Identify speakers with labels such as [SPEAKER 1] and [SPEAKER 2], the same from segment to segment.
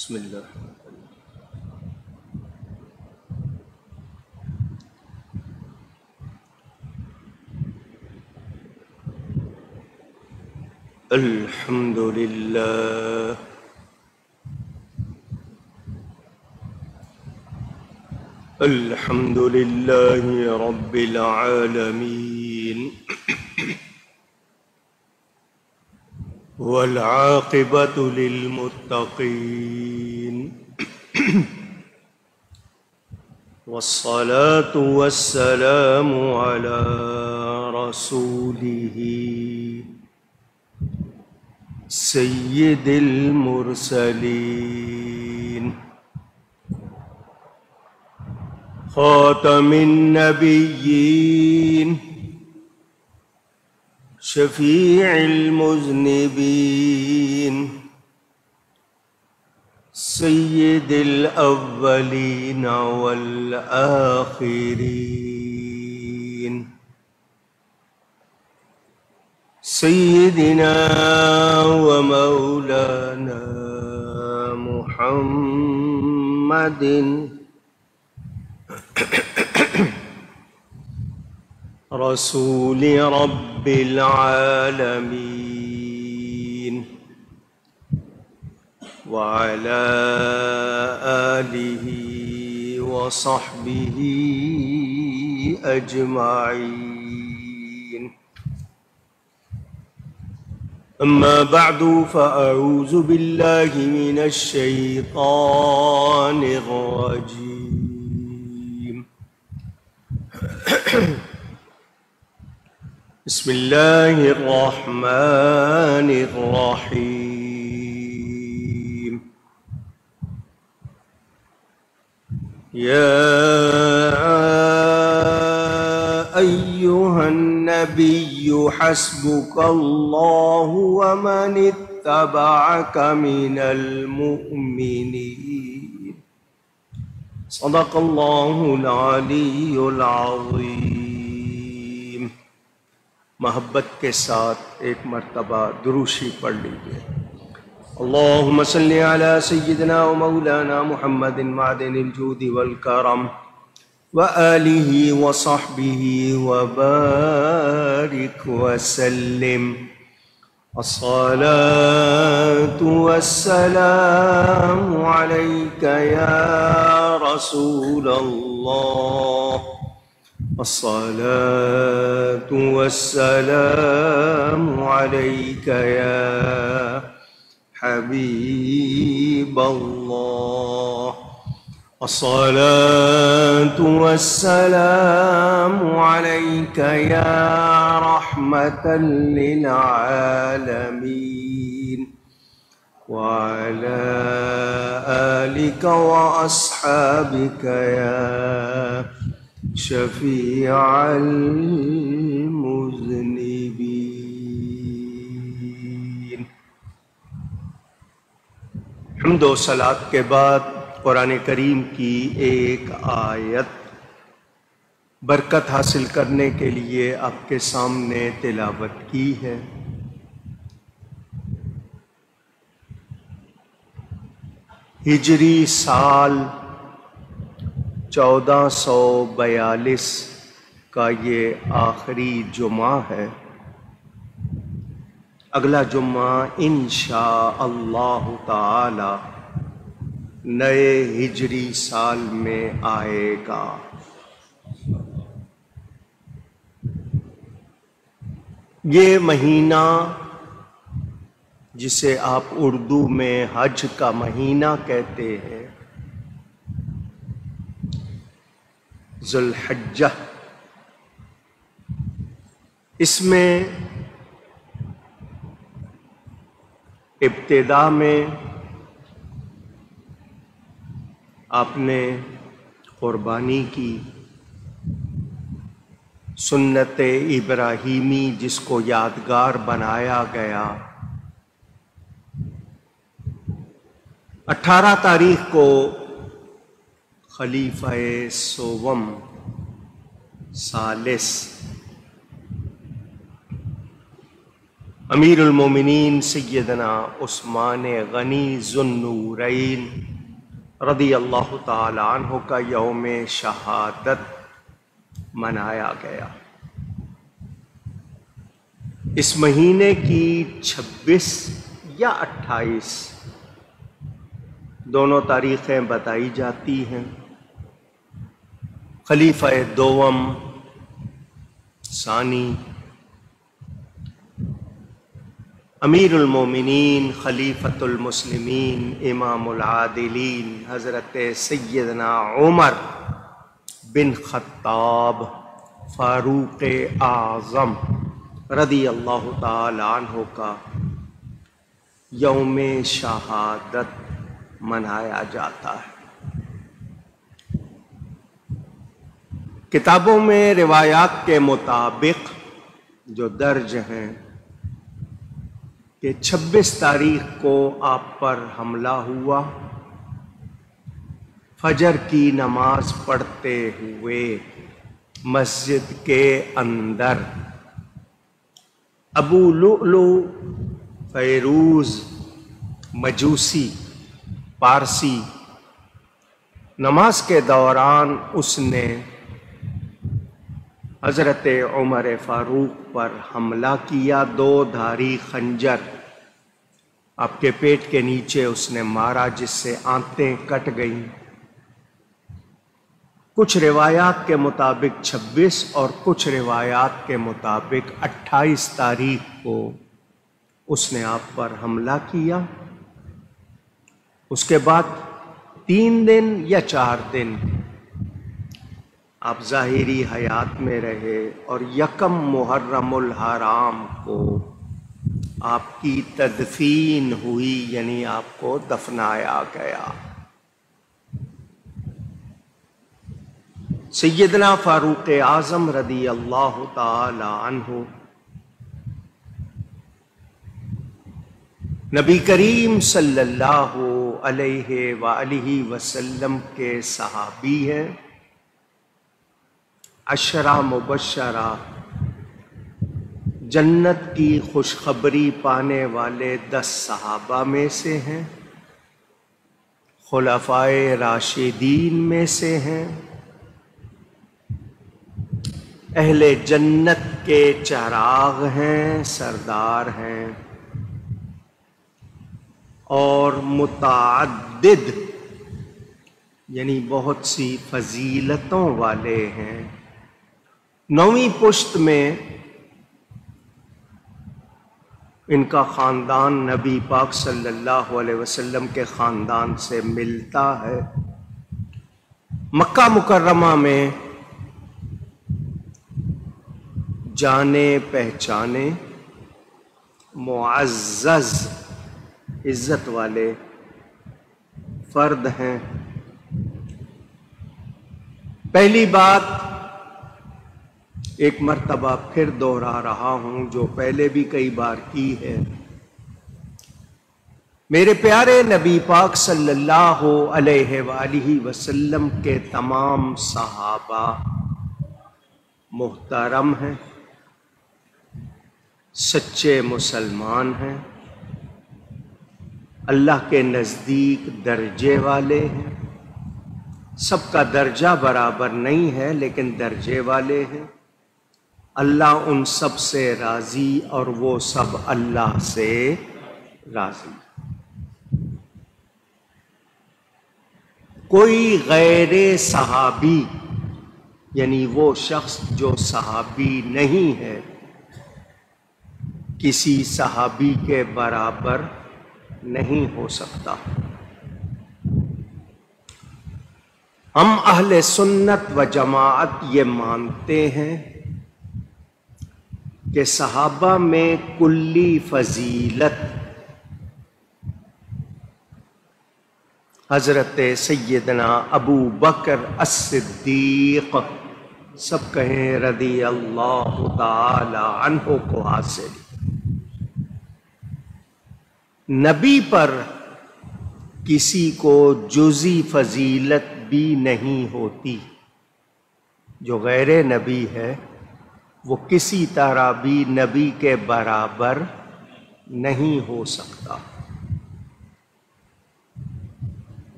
[SPEAKER 1] بسم اللہ. الحمد للہ الحمد للہ رب العالمین والعاقبۃ للمتقین والصلاة والسلام علی رسولہ سید المرسلین خاتم النبیین شفیع المذنبین سید الاولین والآخرین سیدنا و مولانا محمد رسول رب العالمین وعلى آلہ وصحبہ اجمعین. اما بعد فاعوذ باللہ من الشیطان الرجیم. بسم اللہ الرحمن الرحیم. یا ایہا النبی حسبک اللہ ومن اتبعک من المؤمنین. صدق اللہ العلی العظیم. محبت کے ساتھ ایک مرتبہ دروشی پڑھ لیجیے. اللہم صلی علی سیدنا و مولانا محمد معدن الجود والکرم وآلہ وصحبہ وبارک وسلم. الصلاة والسلام علیک یا رسول اللہ. الصلاة والسلام علیک یا حبیب اللہ. الصلاة والسلام علیک یا رحمة للعالمین وعلى آلک واصحابک یا شفیع المذنبین. حمد و صلاۃ کے بعد قرآن کریم کی ایک آیت برکت حاصل کرنے کے لیے آپ کے سامنے تلاوت کی ہے. ہجری سال 1442 کا یہ آخری جمعہ ہے. اگلا جمعہ انشاءاللہ تعالی نئے ہجری سال میں آئے گا. یہ مہینہ جسے آپ اردو میں حج کا مہینہ کہتے ہیں، ذو الحجہ، اس میں ابتدا میں آپ نے قربانی کی. سنت ابراہیمی جس کو یادگار بنایا گیا. 18 تاریخ کو خلیفہ سوم ثالث امیر المومنین سیدنا عثمان غنی ذو النورین رضی اللہ تعالی عنہ کا یوم شہادت منایا گیا۔ اس مہینے کی 26 یا 28 دونوں تاریخیں بتائی جاتی ہیں۔ خلیفہ دوم ثانی امیر المومنین خلیفۃ المسلمین امام العادلین حضرت سیدنا عمر بن خطاب فاروق اعظم رضی اللہ تعالی عنہ کا یوم شہادت منایا جاتا ہے۔ کتابوں میں روایات کے مطابق جو درج ہیں کہ 26 تاریخ کو آپ پر حملہ ہوا، فجر کی نماز پڑھتے ہوئے مسجد کے اندر ابو لؤلؤ فیروز مجوسی پارسی نماز کے دوران اس نے حضرت عمر فاروق پر حملہ کیا۔ 2 دھاری خنجر آپ کے پیٹ کے نیچے اس نے مارا، جس سے آنتیں کٹ گئیں۔ کچھ روایات کے مطابق 26 اور کچھ روایات کے مطابق 28 تاریخ کو اس نے آپ پر حملہ کیا۔ اس کے بعد 3 دن یا 4 دن آپ ظاہری حیات میں رہے اور 1 محرم الحرام کو آپ کی تدفین ہوئی، یعنی آپ کو دفنایا گیا۔ سیدنا فاروق اعظم رضی اللہ تعالی عنہ نبی کریم صلی اللہ علیہ وآلہ وسلم کے صحابی ہیں۔ 10 مبشرہ جنت کی خوشخبری پانے والے 10 صحابہ میں سے ہیں، خلفائے راشدین میں سے ہیں، اہل جنت کے چراغ ہیں، سردار ہیں، اور متعدد یعنی بہت سی فضیلتوں والے ہیں۔ 9ویں پشت میں ان کا خاندان نبی پاک صلی اللہ علیہ وسلم کے خاندان سے ملتا ہے۔ مکہ مکرمہ میں جانے پہچانے معزز عزت والے فرد ہیں۔ پہلی بات ایک مرتبہ پھر دوہرا رہا ہوں، جو پہلے بھی کئی بار کی ہے۔ میرے پیارے نبی پاک صلی اللہ علیہ وآلہ وسلم کے تمام صحابہ محترم ہیں، سچے مسلمان ہیں، اللہ کے نزدیک درجے والے ہیں۔ سب کا درجہ برابر نہیں ہے، لیکن درجے والے ہیں۔ اللہ ان سب سے راضی اور وہ سب اللہ سے راضی۔ کوئی غیر صحابی یعنی وہ شخص جو صحابی نہیں ہے، کسی صحابی کے برابر نہیں ہو سکتا۔ ہم اہل سنت و جماعت یہ مانتے ہیں کہ صحابہ میں کلی فضیلت حضرت سیدنا ابو بکر الصدیق، سب کہیں رضی اللہ تعالی عنہ، کو حاصل۔ نبی پر کسی کو جزئی فضیلت بھی نہیں ہوتی۔ جو غیر نبی ہے وہ کسی طرح بھی نبی کے برابر نہیں ہو سکتا۔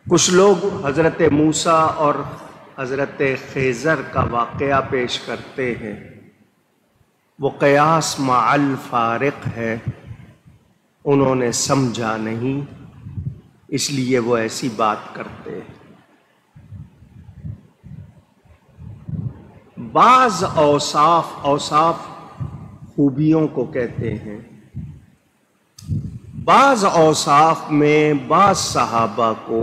[SPEAKER 1] کچھ لوگ حضرت موسیٰ اور حضرت خضر کا واقعہ پیش کرتے ہیں، وہ قیاس مع الفارق ہے، انہوں نے سمجھا نہیں اس لیے وہ ایسی بات کرتے ہیں۔ بعض اوصاف خوبیوں کو کہتے ہیں، بعض اوصاف میں بعض صحابہ کو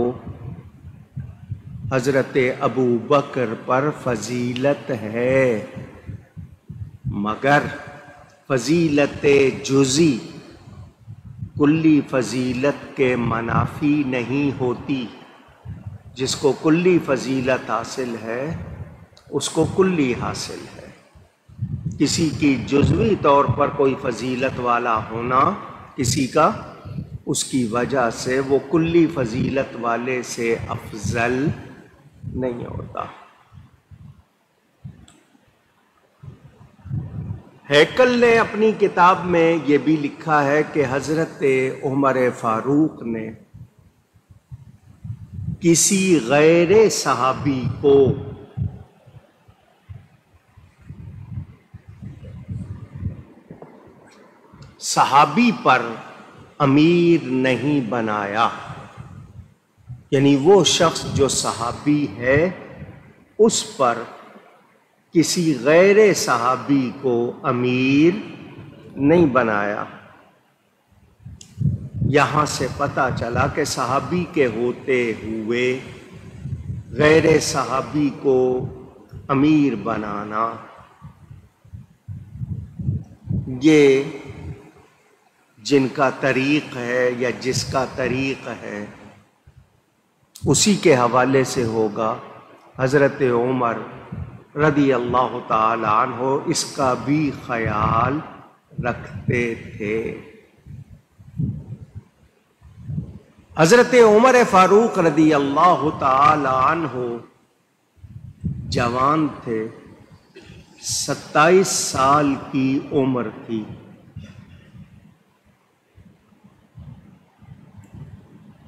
[SPEAKER 1] حضرت ابو بکر پر فضیلت ہے، مگر فضیلت جزئی کلی فضیلت کے منافی نہیں ہوتی۔ جس کو کلی فضیلت حاصل ہے اس کو کلی حاصل ہے۔ کسی کی جزوی طور پر کوئی فضیلت والا ہونا کسی کا، اس کی وجہ سے وہ کلی فضیلت والے سے افضل نہیں ہوتا۔ ہیکل نے اپنی کتاب میں یہ بھی لکھا ہے کہ حضرت عمر فاروق نے کسی غیر صحابی کو صحابی پر امیر نہیں بنایا، یعنی وہ شخص جو صحابی ہے اس پر کسی غیر صحابی کو امیر نہیں بنایا۔ یہاں سے پتہ چلا کہ صحابی کے ہوتے ہوئے غیر صحابی کو امیر بنانا یہ جن کا طریق ہے یا جس کا طریق ہے اسی کے حوالے سے ہوگا۔ حضرت عمر رضی اللہ تعالی عنہ اس کا بھی خیال رکھتے تھے۔ حضرت عمر فاروق رضی اللہ تعالی عنہ جوان تھے، 27 سال کی عمر تھی۔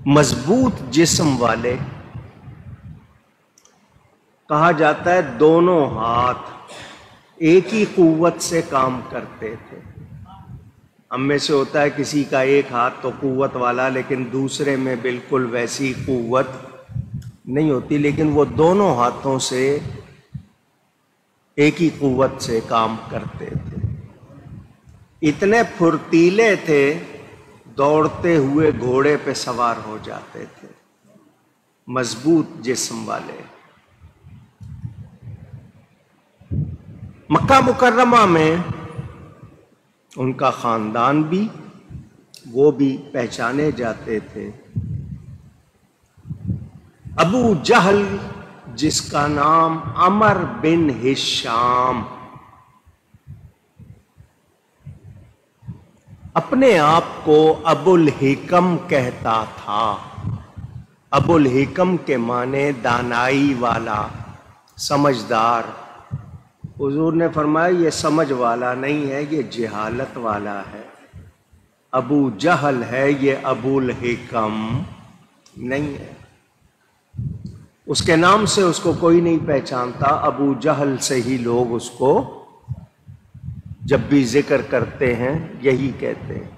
[SPEAKER 1] مضبوط جسم والے، کہا جاتا ہے دونوں ہاتھ ایک ہی قوت سے کام کرتے تھے۔ ہم میں سے ہوتا ہے کسی کا ایک ہاتھ تو قوت والا لیکن دوسرے میں بالکل ویسی قوت نہیں ہوتی، لیکن وہ دونوں ہاتھوں سے ایک ہی قوت سے کام کرتے تھے۔ اتنے پھرتیلے تھے، دوڑتے ہوئے گھوڑے پہ سوار ہو جاتے تھے، مضبوط جسم والے۔ مکہ مکرمہ میں ان کا خاندان بھی، وہ بھی پہچانے جاتے تھے۔ ابو جہل جس کا نام عمر بن ہشام، اپنے آپ کو ابو الحکم کہتا تھا۔ ابو الحکم کے معنی دانائی والا، سمجھدار۔ حضور نے فرمایا یہ سمجھ والا نہیں ہے، یہ جہالت والا ہے۔ ابو جہل ہے، یہ ابو الحکم نہیں ہے۔ اس کے نام سے اس کو کوئی نہیں پہچانتا، ابو جہل سے ہی لوگ اس کو جب بھی ذکر کرتے ہیں یہی کہتے ہیں۔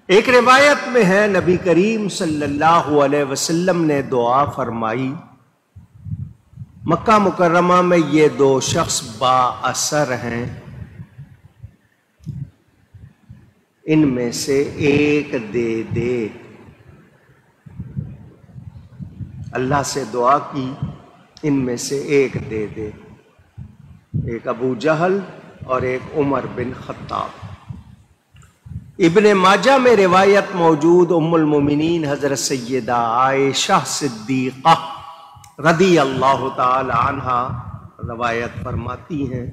[SPEAKER 1] ایک روایت میں ہے نبی کریم صلی اللہ علیہ وسلم نے دعا فرمائی، مکہ مکرمہ میں یہ دو شخص با اثر ہیں، ان میں سے ایک دے دے۔ اللہ سے دعا کی ان میں سے ایک دے دے، ایک ابو جہل اور ایک عمر بن خطاب۔ ابن ماجہ میں روایت موجود، ام المومنین حضرت سیدہ عائشہ صدیقہ رضی اللہ تعالی عنہا روایت فرماتی ہیں،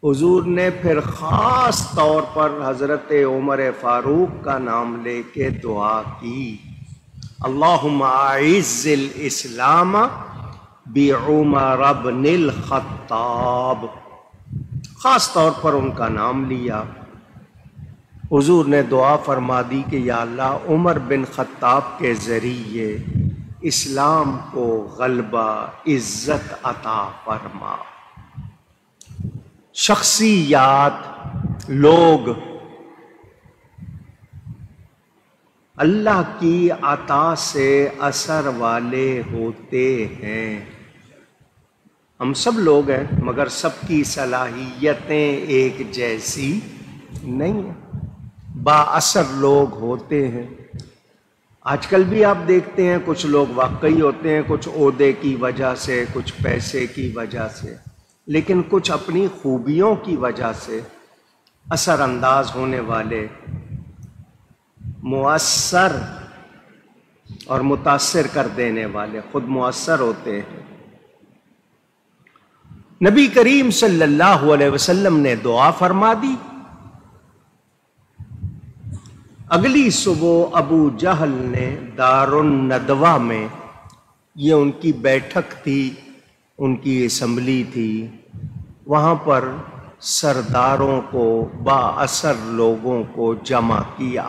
[SPEAKER 1] حضور نے پھر خاص طور پر حضرت عمر فاروق کا نام لے کے دعا کی، اللہم اعز الاسلام بعمر بن الخطاب۔ خاص طور پر ان کا نام لیا۔ حضور نے دعا فرما دی کہ یا اللہ عمر بن خطاب کے ذریعے اسلام کو غلبہ عزت عطا فرما۔ شخصیات، لوگ اللہ کی عطا سے اثر والے ہوتے ہیں۔ ہم سب لوگ ہیں مگر سب کی صلاحیتیں ایک جیسی نہیں ہیں، با اثر لوگ ہوتے ہیں۔ آج کل بھی آپ دیکھتے ہیں کچھ لوگ واقعی ہوتے ہیں، کچھ عہدے کی وجہ سے، کچھ پیسے کی وجہ سے، لیکن کچھ اپنی خوبیوں کی وجہ سے اثر انداز ہونے والے، مؤثر اور متاثر کر دینے والے، خود مؤثر ہوتے ہیں۔ نبی کریم صلی اللہ علیہ وسلم نے دعا فرما دی۔ اگلی صبح ابو جہل نے دار الندوہ میں، یہ ان کی بیٹھک تھی، ان کی اسمبلی تھی، وہاں پر سرداروں کو، با اثر لوگوں کو جمع کیا۔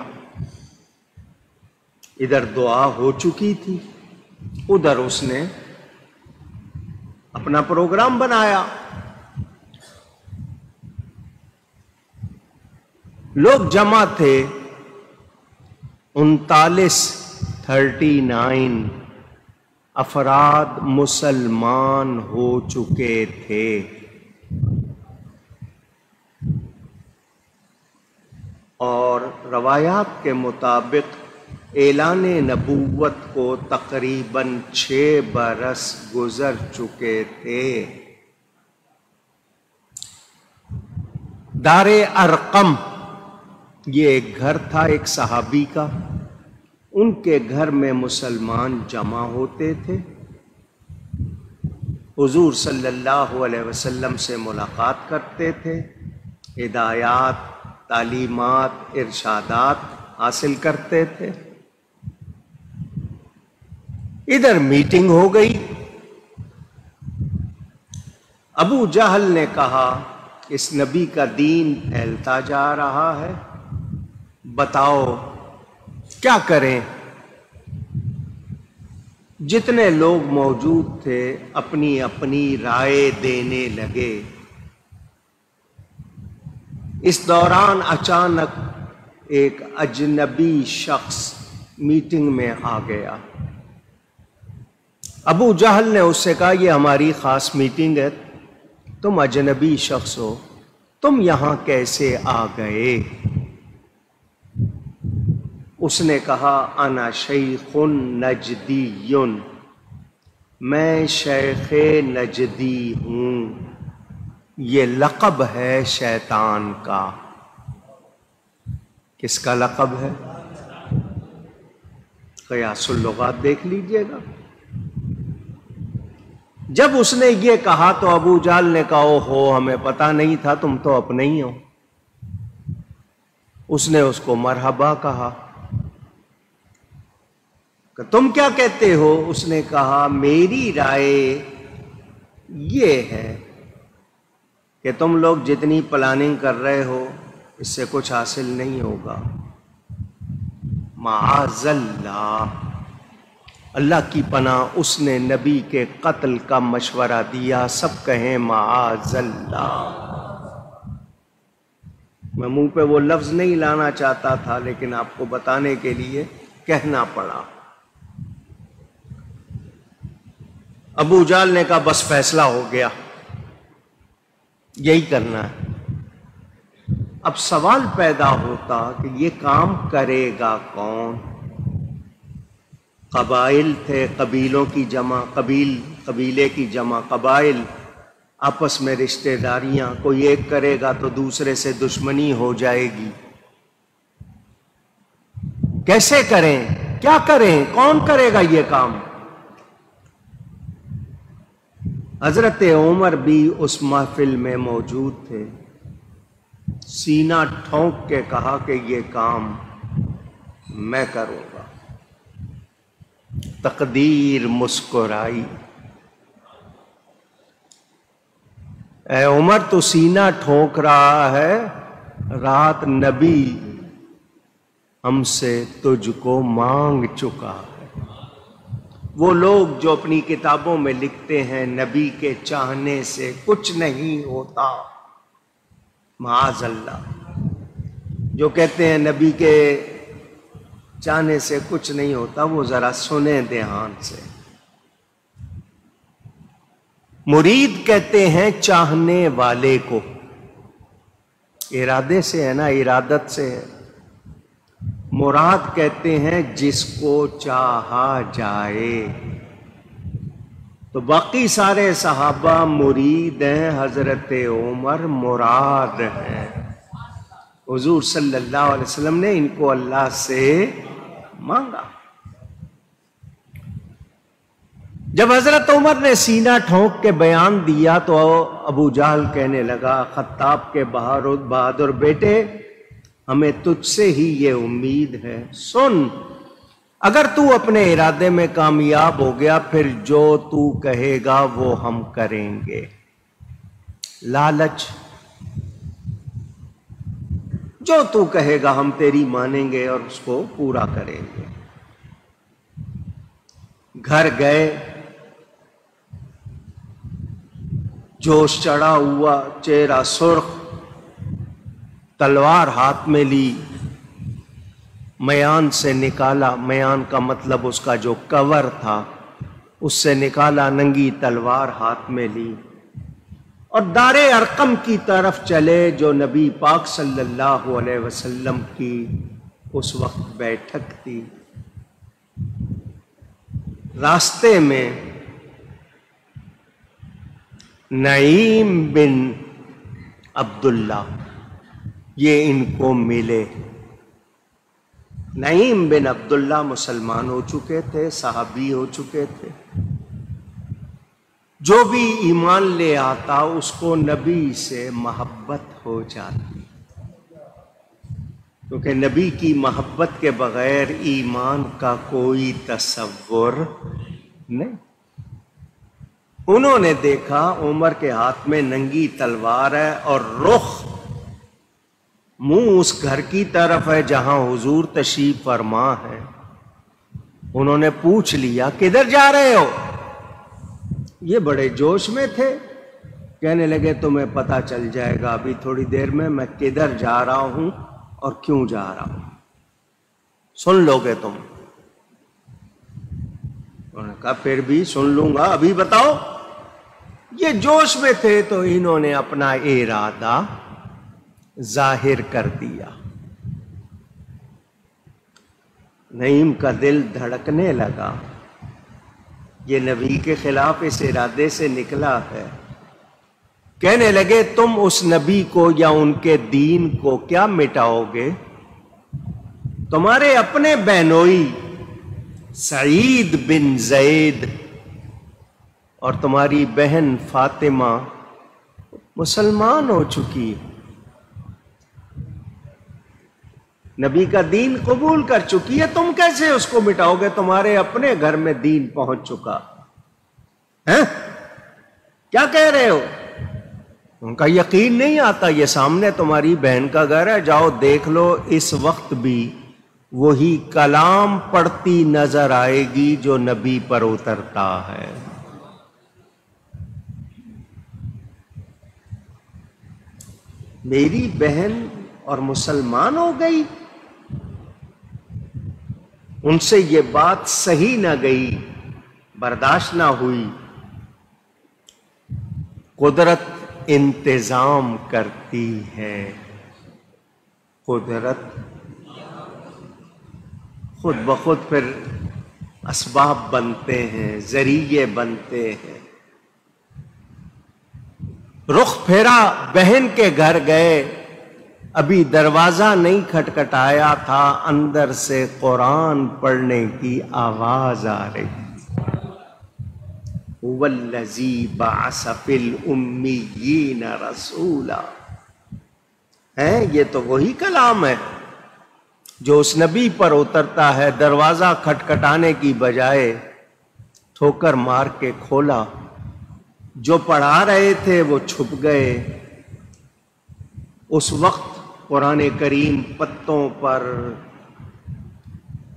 [SPEAKER 1] ادھر دعا ہو چکی تھی، ادھر اس نے اپنا پروگرام بنایا۔ لوگ جمع تھے، 39 افراد مسلمان ہو چکے تھے۔ اور روایات کے مطابق اعلان نبوت کو تقریباً 6 برس گزر چکے تھے۔ دار ارقم، یہ ایک گھر تھا ایک صحابی کا، ان کے گھر میں مسلمان جمع ہوتے تھے، حضور صلی اللہ علیہ وسلم سے ملاقات کرتے تھے، ہدایات، تعلیمات، ارشادات حاصل کرتے تھے۔ ادھر میٹنگ ہو گئی۔ ابو جہل نے کہا اس نبی کا دین پھیلتا جا رہا ہے، بتاؤ کیا کریں؟ جتنے لوگ موجود تھے اپنی اپنی رائے دینے لگے۔ اس دوران اچانک ایک اجنبی شخص میٹنگ میں آ گیا۔ ابو جہل نے اس سے کہا یہ ہماری خاص میٹنگ ہے، تم اجنبی شخص ہو، تم یہاں کیسے آ گئے؟ اس نے کہا انا شیخ نجدی، میں شیخ نجدی ہوں، یہ لقب ہے شیطان کا۔ کس کا لقب ہے؟ قیاس اللغات دیکھ لیجئے گا۔ جب اس نے یہ کہا تو ابو جہل نے کہا او ہو، ہمیں پتہ نہیں تھا، تم تو اپنے ہی ہو۔ اس نے اس کو مرحبا کہا کہ تم کیا کہتے ہو؟ اس نے کہا میری رائے یہ ہے کہ تم لوگ جتنی پلاننگ کر رہے ہو اس سے کچھ حاصل نہیں ہوگا، معاذ اللہ، اللہ کی پناہ، اس نے نبی کے قتل کا مشورہ دیا۔ سب کہیں معاذ اللہ۔ میں منہ پہ وہ لفظ نہیں لانا چاہتا تھا لیکن آپ کو بتانے کے لیے کہنا پڑا۔ ابو جہل نے کہا بس فیصلہ ہو گیا، یہی کرنا ہے۔ اب سوال پیدا ہوتا کہ یہ کام کرے گا کون؟ قبائل تھے، قبیلوں کی جمع، قبیلے کی جمع، قبائل، آپس میں رشتہ داریاں، کوئی ایک کرے گا تو دوسرے سے دشمنی ہو جائے گی۔ کیسے کریں؟ کیا کریں؟ کون کرے گا یہ کام؟ حضرت عمر بھی اس محفل میں موجود تھے۔ سینہ ٹھونک کے کہا کہ یہ کام میں کروں گا۔ تقدیر مسکرائی۔ اے عمر تو سینہ ٹھونک رہا ہے، رات نبی ہم سے تجھ کو مانگ چکا ہے۔ وہ لوگ جو اپنی کتابوں میں لکھتے ہیں نبی کے چاہنے سے کچھ نہیں ہوتا، معاذ اللہ، جو کہتے ہیں نبی کے چاہنے سے کچھ نہیں ہوتا، وہ ذرا سنیں دھیان سے۔ مرید کہتے ہیں چاہنے والے کو، ارادے سے ہے نا، ارادت سے ہے۔ مراد کہتے ہیں جس کو چاہا جائے۔ تو باقی سارے صحابہ مرید ہیں، حضرت عمر مراد ہیں۔ حضور صلی اللہ علیہ وسلم نے ان کو اللہ سے مانگا۔ جب حضرت عمر نے سینہ ٹھونک کے بیان دیا تو ابو جہل کہنے لگا، خطاب کے بہادر بیٹے، ہمیں تجھ سے ہی یہ امید ہے۔ سن، اگر تو اپنے ارادے میں کامیاب ہو گیا پھر جو تو کہے گا وہ ہم کریں گے۔ لالچ، جو تو کہے گا ہم تیری مانیں گے اور اس کو پورا کریں گے۔ گھر گئے، جوش چڑھا ہوا، چہرہ سرخ، تلوار ہاتھ میں لی، میان سے نکالا، میان کا مطلب اس کا جو کور تھا اس سے نکالا، ننگی تلوار ہاتھ میں لی اور دار ارقم کی طرف چلے، جو نبی پاک صلی اللہ علیہ وسلم کی اس وقت بیٹھک تھی۔ راستے میں نعیم بن عبداللہ یہ ان کو ملے۔ نعیم بن عبداللہ مسلمان ہو چکے تھے، صحابی ہو چکے تھے۔ جو بھی ایمان لے آتا اس کو نبی سے محبت ہو جاتی، کیونکہ نبی کی محبت کے بغیر ایمان کا کوئی تصور نہیں۔ انہوں نے دیکھا عمر کے ہاتھ میں ننگی تلوار ہے اور رخ منہ اس گھر کی طرف ہے جہاں حضور تشریف فرما ہے۔ انہوں نے پوچھ لیا، کدھر جا رہے ہو؟ یہ بڑے جوش میں تھے، کہنے لگے تمہیں پتہ چل جائے گا ابھی تھوڑی دیر میں کدھر جا رہا ہوں اور کیوں جا رہا ہوں، سن لو گے تم؟ انہوں نے کہا پھر بھی سن لوں گا، ابھی بتاؤ۔ یہ جوش میں تھے تو انہوں نے اپنا ارادہ ظاہر کر دیا۔ نعیم کا دل دھڑکنے لگا، یہ نبی کے خلاف اس ارادے سے نکلا ہے۔ کہنے لگے تم اس نبی کو یا ان کے دین کو کیا مٹاؤ گے؟ تمہارے اپنے بہنوئی سعید بن زید اور تمہاری بہن فاطمہ مسلمان ہو چکی، نبی کا دین قبول کر چکی ہے، تم کیسے اس کو مٹاؤ گے؟ تمہارے اپنے گھر میں دین پہنچ چکا ہے، کیا کہہ رہے ہو؟ ان کا یقین نہیں آتا، یہ سامنے تمہاری بہن کا گھر ہے، جاؤ دیکھ لو۔ اس وقت بھی وہی کلام پڑھتی نظر آئے گی جو نبی پر اترتا ہے۔ میری بہن اور مسلمان ہو گئی، ان سے یہ بات صحیح نہ گئی، برداشت نہ ہوئی۔ قدرت انتظام کرتی ہے، قدرت خود بخود پھر اسباب بنتے ہیں، ذریعے بنتے ہیں۔ رخ پھیرا، بہن کے گھر گئے، ابھی دروازہ نہیں کھٹکھٹایا تھا، اندر سے قرآن پڑھنے کی آواز آ رہی۔ وَالَّذِي بَعَثَ فِي الْأُمِّيِّينَ رَسُولًا، ہے یہ تو وہی کلام ہے جو اس نبی پر اترتا ہے۔ دروازہ کھٹکھٹانے کی بجائے ٹھوکر مار کے کھولا، جو پڑھا رہے تھے وہ چھپ گئے۔ اس وقت قرآن کریم پتوں پر،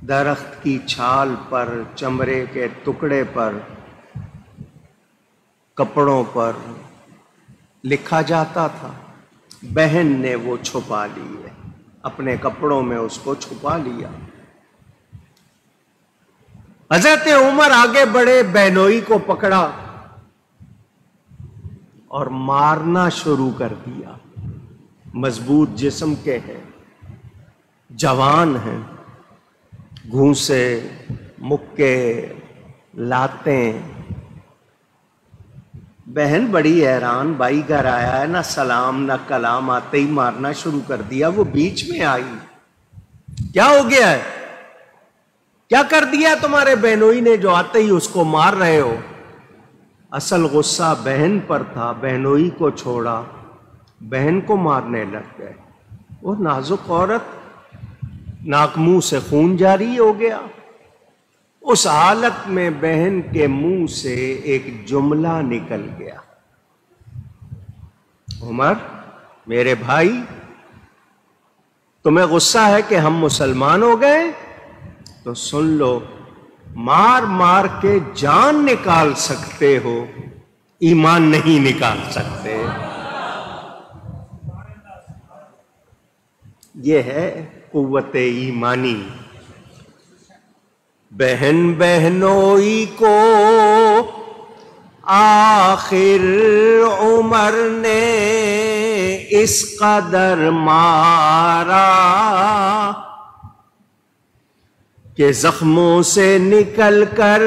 [SPEAKER 1] درخت کی چھال پر، چمڑے کے ٹکڑے پر، کپڑوں پر لکھا جاتا تھا۔ بہن نے وہ چھپا لیے، اپنے کپڑوں میں اس کو چھپا لیا۔ حضرت عمر آگے بڑھے، بہنوئی کو پکڑا اور مارنا شروع کر دیا۔ مضبوط جسم کے ہیں، جوان ہیں، گھونسے، مکے، لاتیں۔ بہن بڑی حیران، بھائی گھر آیا ہے، نہ سلام نہ کلام، آتے ہی مارنا شروع کر دیا۔ وہ بیچ میں آئی، کیا ہو گیا ہے؟ کیا کر دیا تمہارے بہنوئی نے جو آتے ہی اس کو مار رہے ہو؟ اصل غصہ بہن پر تھا، بہنوئی کو چھوڑا، بہن کو مارنے لگ گئے۔ وہ نازک عورت، ناک منہ سے خون جاری ہو گیا۔ اس حالت میں بہن کے منہ سے ایک جملہ نکل گیا، عمر میرے بھائی، تمہیں غصہ ہے کہ ہم مسلمان ہو گئے؟ تو سن لو، مار مار کے جان نکال سکتے ہو، ایمان نہیں نکال سکتے۔ یہ ہے قوت ایمانی۔ بہن بہنوئی کو آخر عمر نے اس قدر مارا کہ زخموں سے نکل کر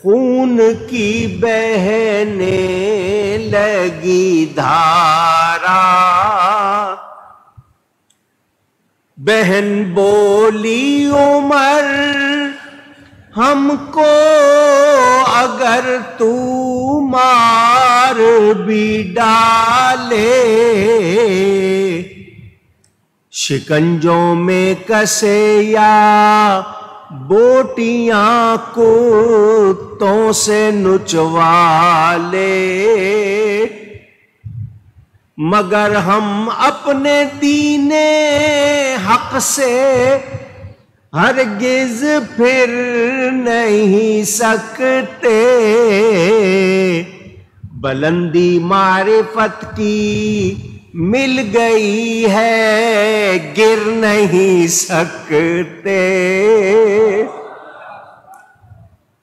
[SPEAKER 1] خون کی بہنے لگی دھارا۔ بہن بولی عمر ہم کو اگر تو مار بھی ڈالے، شکنجوں میں کسے یا بوٹیاں کتوں سے نچوا لے، مگر ہم اپنے دین حق سے ہرگز پھر نہیں سکتے۔ بلندی معرفت کی مل گئی ہے، گر نہیں سکتے۔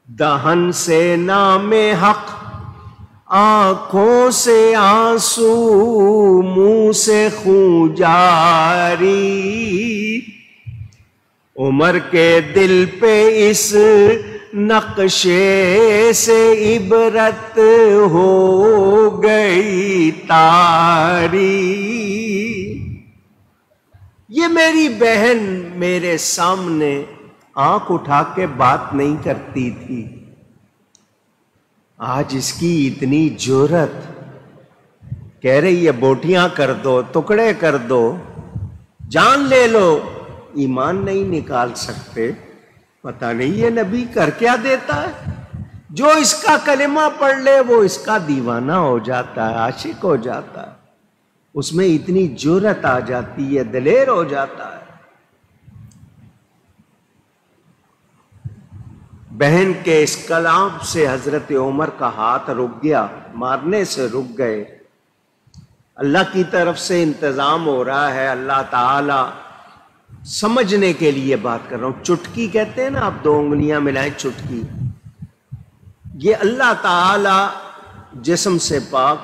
[SPEAKER 1] دہن سے نام حق، آنکھوں سے آنسو، منہ سے خون جاری۔ عمر کے دل پہ اس نقشے سے عبرت ہو گئی طاری۔ یہ میری بہن میرے سامنے آنکھ اٹھا کے بات نہیں کرتی تھی، آج اس کی اتنی جرأت، کہہ رہی ہے بوٹیاں کر دو، ٹکڑے کر دو، جان لے لو، ایمان نہیں نکال سکتے۔ پتہ نہیں یہ نبی کر کیا دیتا ہے، جو اس کا کلمہ پڑھ لے وہ اس کا دیوانہ ہو جاتا ہے، عاشق ہو جاتا ہے، اس میں اتنی جرأت آ جاتی ہے، دلیر ہو جاتا ہے۔ بہن کے اس کلام سے حضرت عمر کا ہاتھ رک گیا، مارنے سے رک گئے۔ اللہ کی طرف سے انتظام ہو رہا ہے، اللہ تعالی سمجھنے کے لیے بات کر رہا ہوں۔ چٹکی کہتے ہیں نا، آپ دو انگلیاں ملائیں چٹکی، یہ اللہ تعالی جسم سے پاک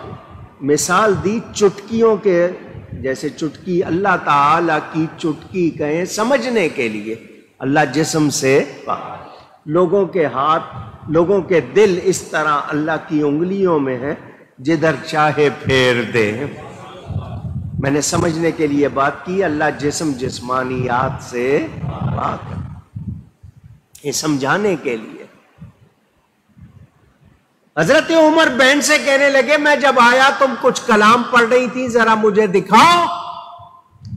[SPEAKER 1] مثال دی چٹکیوں کے جیسے، چٹکی اللہ تعالی کی چٹکی کہیں سمجھنے کے لیے، اللہ جسم سے پاک۔ لوگوں کے ہاتھ، لوگوں کے دل اس طرح اللہ کی انگلیوں میں ہیں، جدھر چاہے پھیر دے۔ میں نے سمجھنے کے لیے بات کی، اللہ جسم جسمانیات سے پاک ہے، یہ سمجھانے کے لیے۔ حضرت عمر بہن سے کہنے لگے، میں جب آیا تم کچھ کلام پڑھ رہی تھی، ذرا مجھے دکھاؤ۔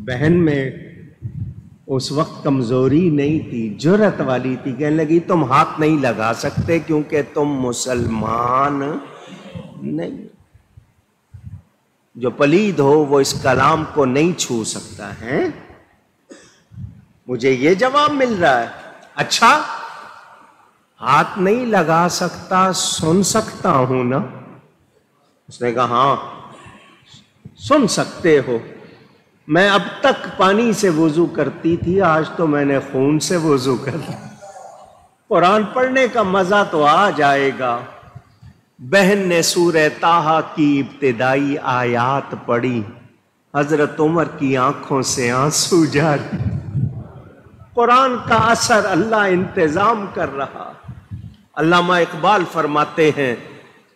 [SPEAKER 1] بہن میں اس وقت کمزوری نہیں تھی، جرأت والی تھی، کہنے لگی تم ہاتھ نہیں لگا سکتے کیونکہ تم مسلمان نہیں، جو پلید ہو وہ اس کلام کو نہیں چھو سکتا ہے۔ مجھے یہ جواب مل رہا ہے، اچھا ہاتھ نہیں لگا سکتا، سن سکتا ہوں نا؟ اس نے کہا ہاں سن سکتے ہو، میں اب تک پانی سے وضو کرتی تھی، آج تو میں نے خون سے وضو کر لیا۔ قرآن پڑھنے کا مزہ تو آ جائے گا۔ بہن نے سورہ طٰہٰ کی ابتدائی آیات پڑھی، حضرت عمر کی آنکھوں سے آنسو جاری۔ قرآن کا اثر اللہ انتظام کر رہا۔ علامہ اقبال فرماتے ہیں،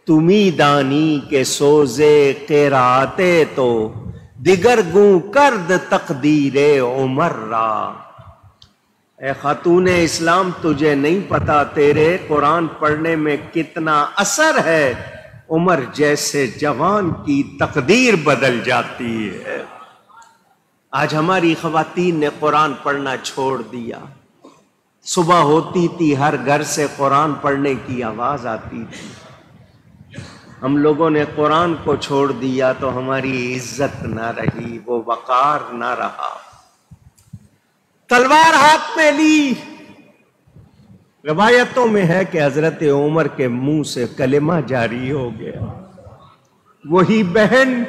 [SPEAKER 1] تمی دانی کے سوزے قرأتے تو دیگر گوں کرد تقدیر عمر را۔ اے خاتون اسلام، تجھے نہیں پتا تیرے قرآن پڑھنے میں کتنا اثر ہے، عمر جیسے جوان کی تقدیر بدل جاتی ہے۔ آج ہماری خواتین نے قرآن پڑھنا چھوڑ دیا۔ صبح ہوتی تھی ہر گھر سے قرآن پڑھنے کی آواز آتی تھی، ہم لوگوں نے قرآن کو چھوڑ دیا تو ہماری عزت نہ رہی، وہ وقار نہ رہا۔ تلوار ہاتھ میں لی، روایتوں میں ہے کہ حضرت عمر کے منہ سے کلمہ جاری ہو گیا۔ وہی بہن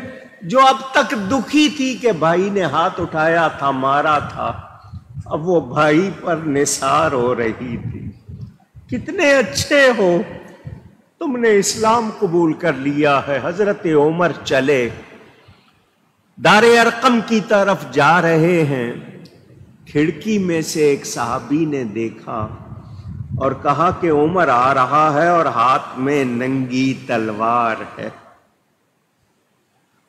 [SPEAKER 1] جو اب تک دکھی تھی کہ بھائی نے ہاتھ اٹھایا تھا، مارا تھا، اب وہ بھائی پر نثار ہو رہی تھی۔ کتنے اچھے ہو، تم نے اسلام قبول کر لیا ہے۔ حضرت عمر چلے، دار ارقم کی طرف جا رہے ہیں، کھڑکی میں سے ایک صحابی نے دیکھا اور کہا کہ عمر آ رہا ہے اور ہاتھ میں ننگی تلوار ہے۔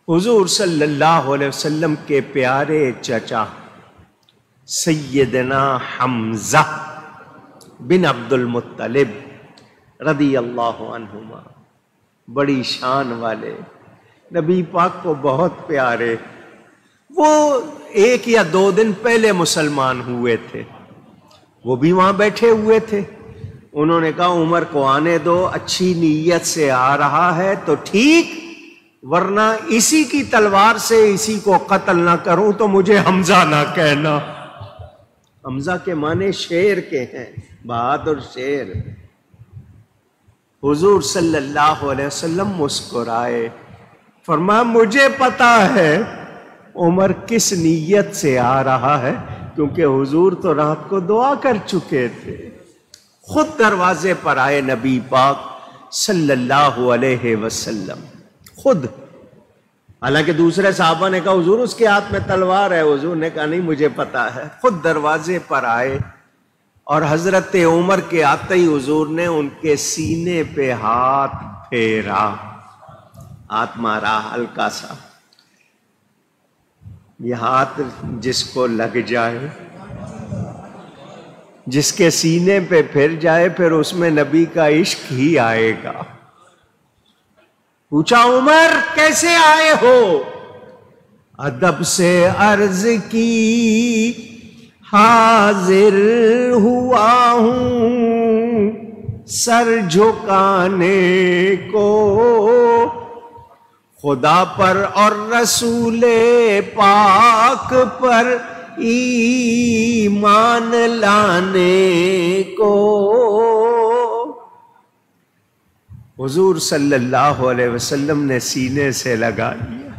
[SPEAKER 1] حضور صلی اللہ علیہ وسلم کے پیارے چچا سیدنا حمزہ بن عبد المطلب رضی اللہ عنہما، بڑی شان والے، نبی پاک کو بہت پیارے، وہ 1 یا 2 دن پہلے مسلمان ہوئے تھے، وہ بھی وہاں بیٹھے ہوئے تھے۔ انہوں نے کہا عمر کو آنے دو، اچھی نیت سے آ رہا ہے تو ٹھیک، ورنہ اسی کی تلوار سے اسی کو قتل نہ کروں تو مجھے حمزہ نہ کہنا۔ حمزہ کے معنی شیر کے ہیں، بہادر شیر۔ حضور صلی اللہ علیہ وسلم مسکرائے، فرمایا مجھے پتا ہے عمر کس نیت سے آ رہا ہے، کیونکہ حضور تو رات کو دعا کر چکے تھے۔ خود دروازے پر آئے نبی پاک صلی اللہ علیہ وسلم، خود۔ حالانکہ دوسرے صحابہ نے کہا حضور اس کے ہاتھ میں تلوار ہے، حضور نے کہا نہیں مجھے پتا ہے۔ خود دروازے پر آئے اور حضرت عمر کے آتے ہی حضور نے ان کے سینے پہ ہاتھ پھیرا، ہاتھ مارا ہلکا سا۔ یہ ہاتھ جس کو لگ جائے، جس کے سینے پہ پھر جائے، پھر اس میں نبی کا عشق ہی آئے گا۔ پوچھا عمر کیسے آئے ہو؟ ادب سے عرض کی حاضر ہوا ہوں سر جھکانے کو، خدا پر اور رسول پاک پر ایمان لانے کو۔ حضور صلی اللہ علیہ وسلم نے سینے سے لگا لیا،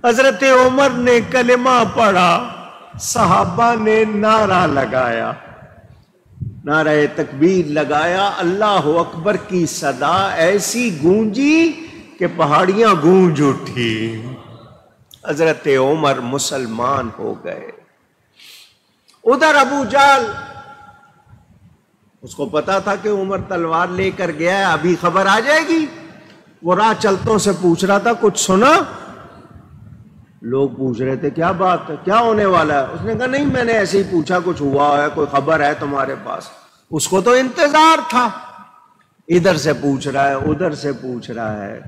[SPEAKER 1] حضرت عمر نے کلمہ پڑھا، صحابہ نے نعرہ لگایا، نعرہ تکبیر لگایا، اللہ اکبر کی صدا ایسی گونجی کہ پہاڑیاں گونج اٹھی۔ حضرت عمر مسلمان ہو گئے۔ ادھر ابو جہل، اس کو پتا تھا کہ عمر تلوار لے کر گیا ہے، ابھی خبر آ جائے گی، وہ راہ چلتوں سے پوچھ رہا تھا کچھ سنا؟ لوگ پوچھ رہے تھے کیا بات ہے، کیا ہونے والا ہے؟ اس نے کہا نہیں میں نے ایسے ہی پوچھا کچھ ہوا ہے، کوئی خبر ہے تمہارے پاس؟ اس کو تو انتظار تھا، ادھر سے پوچھ رہا ہے ادھر سے پوچھ رہا ہے،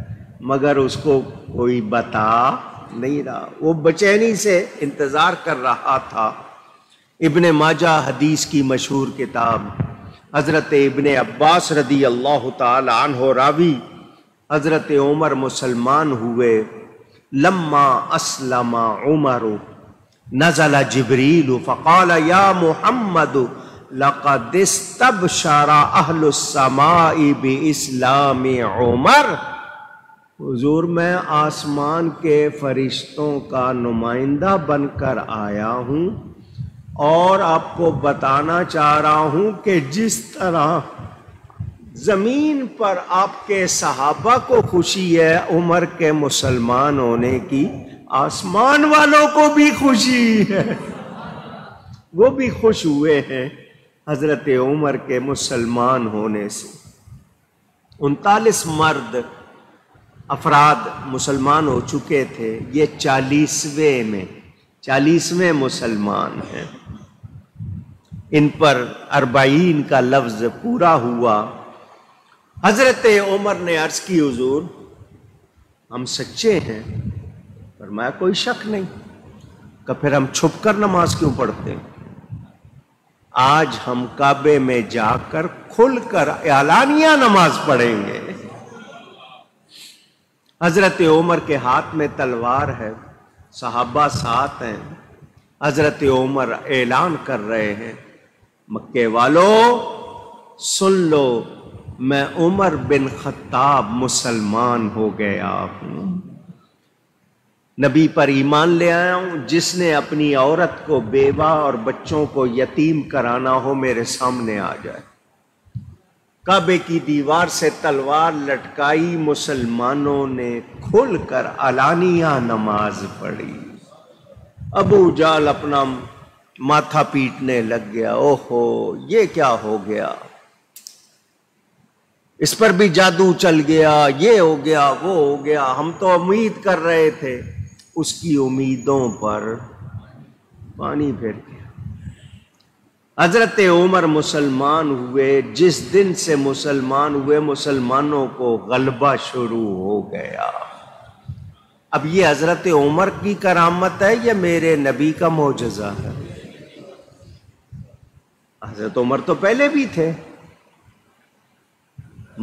[SPEAKER 1] مگر اس کو کوئی بتا نہیں رہا، وہ بے چینی سے انتظار کر رہا تھا۔ ابن ماجہ حدیث کی مشہور کتاب، حضرت ابن عباس رضی اللہ تعالی عنہ راوی، حضرت عمر مسلمان ہوئے. لما اسلم عمر نزل جبریل فقال یا محمد لقد استبشر اہل السماء باسلام عمر. حضور میں آسمان کے فرشتوں کا نمائندہ بن کر آیا ہوں اور آپ کو بتانا چاہ رہا ہوں کہ جس طرح زمین پر آپ کے صحابہ کو خوشی ہے عمر کے مسلمان ہونے کی، آسمان والوں کو بھی خوشی ہے، وہ بھی خوش ہوئے ہیں حضرت عمر کے مسلمان ہونے سے. 39 مرد افراد مسلمان ہو چکے تھے، یہ 40ویں مسلمان ہیں. ان پر 40 کا لفظ پورا ہوا. حضرت عمر نے عرض کی حضور ہم سچے ہیں. فرمایا کوئی شک نہیں. کہ پھر ہم چھپ کر نماز کیوں پڑھتے ہیں؟ آج ہم کعبے میں جا کر کھل کر اعلانیہ نماز پڑھیں گے. حضرت عمر کے ہاتھ میں تلوار ہے، صحابہ ساتھ ہیں. حضرت عمر اعلان کر رہے ہیں مکے والو سن لو، میں عمر بن خطاب مسلمان ہو گیا ہوں، نبی پر ایمان لے آیا ہوں. جس نے اپنی عورت کو بیوہ اور بچوں کو یتیم کرانا ہو میرے سامنے آ جائے. کعبے کی دیوار سے تلوار لٹکائی، مسلمانوں نے کھل کر علانیہ نماز پڑھی. ابو جہل اپنا ماتھا پیٹنے لگ گیا، اوہو یہ کیا ہو گیا، اس پر بھی جادو چل گیا، یہ ہو گیا وہ ہو گیا، ہم تو امید کر رہے تھے. اس کی امیدوں پر پانی پھر گیا. حضرت عمر مسلمان ہوئے. جس دن سے مسلمان ہوئے مسلمانوں کو غلبہ شروع ہو گیا. اب یہ حضرت عمر کی کرامت ہے یا میرے نبی کا معجزہ ہے؟ حضرت عمر تو پہلے بھی تھے،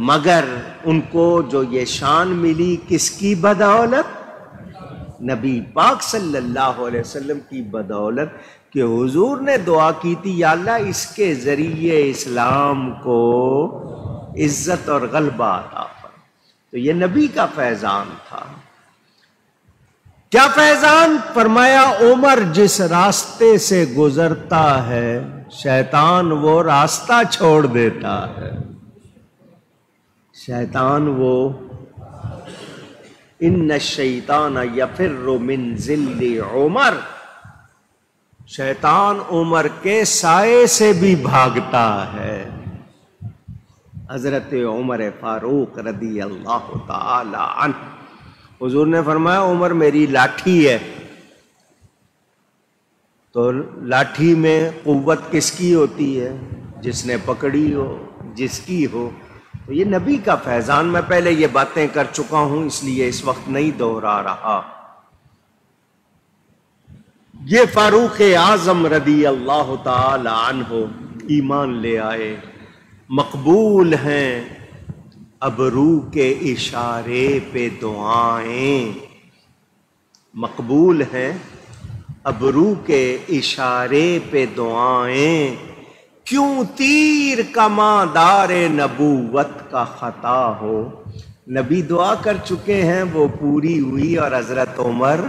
[SPEAKER 1] مگر ان کو جو یہ شان ملی کس کی بدولت؟ نبی پاک صلی اللہ علیہ وسلم کی بدولت، کہ حضور نے دعا کی تھی یا اللہ اس کے ذریعے اسلام کو عزت اور غلبہ عطا فرما. تو یہ نبی کا فیضان تھا. کیا فیضان؟ فرمایا عمر جس راستے سے گزرتا ہے شیطان وہ راستہ چھوڑ دیتا ہے. شیطان وہ ان الشیطان یفر من ذل عمر، شیطان عمر کے سائے سے بھی بھاگتا ہے. حضرت عمر فاروق رضی اللہ تعالی عنہ، حضور نے فرمایا عمر میری لاٹھی ہے. تو لاٹھی میں قوت کس کی ہوتی ہے؟ جس نے پکڑی ہو، جس کی ہو. تو یہ نبی کا فیضان. میں پہلے یہ باتیں کر چکا ہوں اس لیے اس وقت نہیں دوہرا رہا. یہ فاروق اعظم رضی اللہ تعالی عنہ ایمان لے آئے، مقبول ہیں ابرو کے اشارے پہ دعائیں. مقبول ہیں ابرو کے اشارے پہ دعائیں. کیوں تیر کماں دار نبوت کا خطا ہو. نبی دعا کر چکے ہیں، وہ پوری ہوئی اور حضرت عمر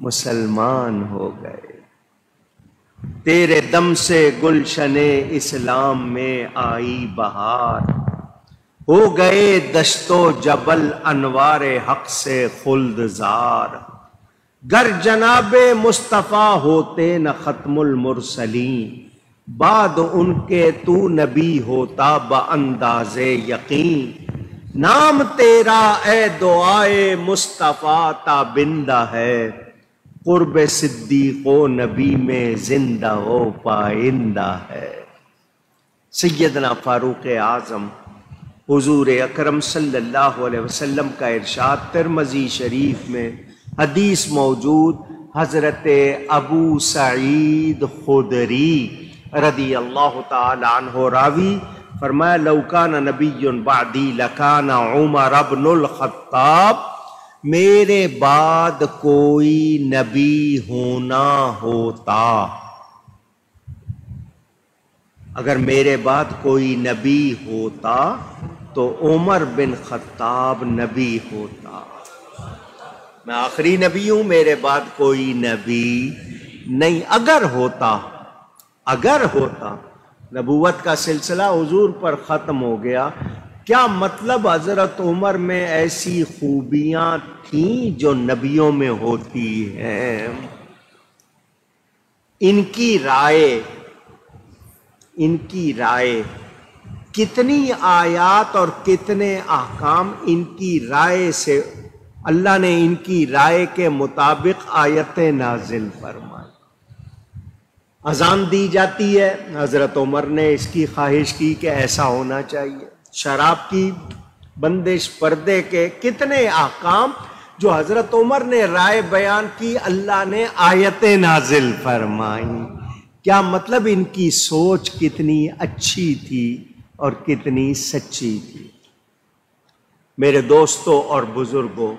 [SPEAKER 1] مسلمان ہو گئے. تیرے دم سے گلشن اسلام میں آئی بہار، ہو گئے دشت و جبل انوار حق سے خلد زار. گر جناب مصطفیٰ ہوتے نہ ختم المرسلین، بعد ان کے تو نبی ہوتا بانداز یقین. نام تیرا اے دعائے مصطفیٰ تابندہ ہے، قرب صدیق و نبی میں زندہ و پائندہ ہے. سیدنا فاروق اعظم حضور اکرم صلی اللہ علیہ وسلم کا ارشاد ترمذی شریف میں حدیث موجود. حضرت ابو سعید خدری رضی اللہ تعالی عنہ راوی فرمایا لو کان نبی بعدی لکان عمر بن الخطاب، میرے بعد کوئی نبی ہونا ہوتا، اگر میرے بعد کوئی نبی ہوتا تو عمر بن خطاب نبی ہوتا۔ میں آخری نبی ہوں، میرے بعد کوئی نبی نہیں۔ اگر ہوتا نبوت کا سلسلہ حضور پر ختم ہو گیا، کیا مطلب حضرت عمر میں ایسی خوبیاں تھیں جو نبیوں میں ہوتی ہیں؟ ان کی رائے کتنی آیات اور کتنے احکام ان کی رائے سے اللہ نے ان کی رائے کے مطابق آیتیں نازل فرمائی۔ اذان دی جاتی ہے، حضرت عمر نے اس کی خواہش کی کہ ایسا ہونا چاہیے۔ شراب کی بندش، پردے کے کتنے احکام جو حضرت عمر نے رائے بیان کی، اللہ نے آیتیں نازل فرمائیں۔ کیا مطلب ان کی سوچ کتنی اچھی تھی اور کتنی سچی تھی۔ میرے دوستوں اور بزرگوں،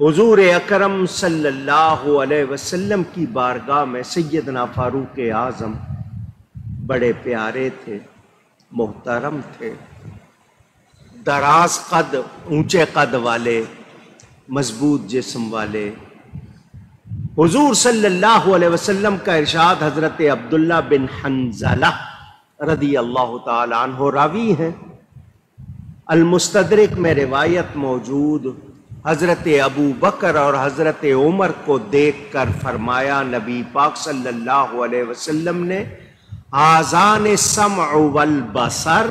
[SPEAKER 1] حضور اکرم صلی اللہ علیہ وسلم کی بارگاہ میں سیدنا فاروق اعظم بڑے پیارے تھے، محترم تھے، دراز قد، اونچے قد والے، مضبوط جسم والے۔ حضور صلی اللہ علیہ وسلم کا ارشاد حضرت عبداللہ بن حنظلہ رضی اللہ تعالی عنہ راوی ہیں، المستدرک میں روایت موجود، حضرت ابو بکر اور حضرت عمر کو دیکھ کر فرمایا نبی پاک صلی اللہ علیہ وسلم نے، آذان السمع والبصر،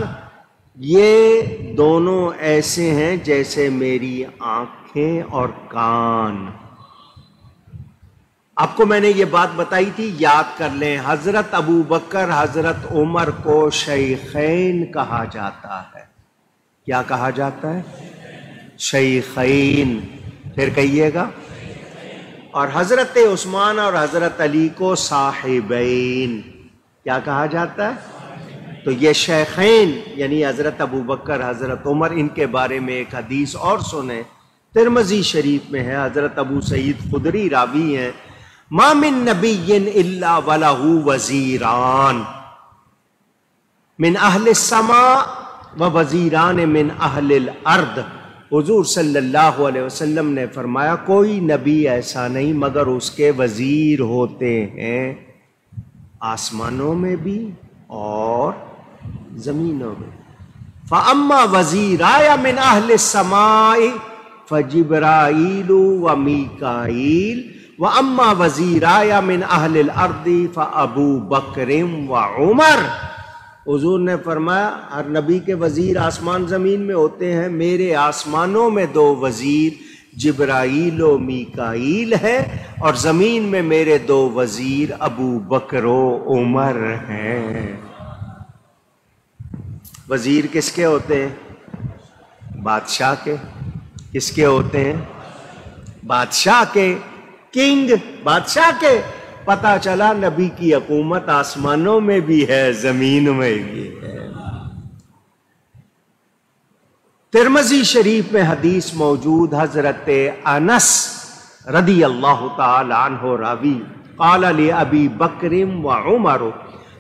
[SPEAKER 1] یہ دونوں ایسے ہیں جیسے میری آنکھیں اور کان۔ آپ کو میں نے یہ بات بتائی تھی، یاد کر لیں، حضرت ابو بکر حضرت عمر کو شیخین کہا جاتا ہے۔ کیا کہا جاتا ہے؟ شیخین، پھر کہیے گا۔ اور حضرت عثمان اور حضرت علی کو صاحبین، کیا کہا جاتا ہے؟ تو یہ شیخین یعنی حضرت ابو بکر حضرت عمر، ان کے بارے میں ایک حدیث اور سنیں، ترمذی شریف میں ہے، حضرت ابو سعید خدری راوی ہیں، ما من نبی الا ولہ وزیران من اہل السماء و وزیران من اہل الارض۔ حضور صلی اللہ علیہ وسلم نے فرمایا کوئی نبی ایسا نہیں مگر اس کے وزیر ہوتے ہیں، آسمانوں میں بھی اور زمینوں میں۔ فَأَمَّا وَزِيرَايَ مِنْ أَهْلِ السَّمَاءِ فَجِبْرَائِيلُ وَمِيكَائِيلُ وَأَمَّا وَزِيرَايَ مِنْ أَهْلِ الْأَرْضِ فَأَبُو بَكْرٍ وَعُمَرٍ۔ حضور نے فرمایا ہر نبی کے وزیر آسمان زمین میں ہوتے ہیں، میرے آسمانوں میں دو وزیر جبرائیل و میکائیل ہے، اور زمین میں میرے دو وزیر ابو بکر و عمر ہیں۔ وزیر کس کے ہوتے ہیں؟ بادشاہ کے۔ کس کے ہوتے ہیں؟ بادشاہ کے، کنگ، بادشاہ کے۔ پتہ چلا نبی کی حکومت آسمانوں میں بھی ہے، زمین میں بھی ہے۔ ترمذی شریف میں حدیث موجود، حضرت انس رضی اللہ تعالی عنہ راوی، قال لأبی بکر وعمر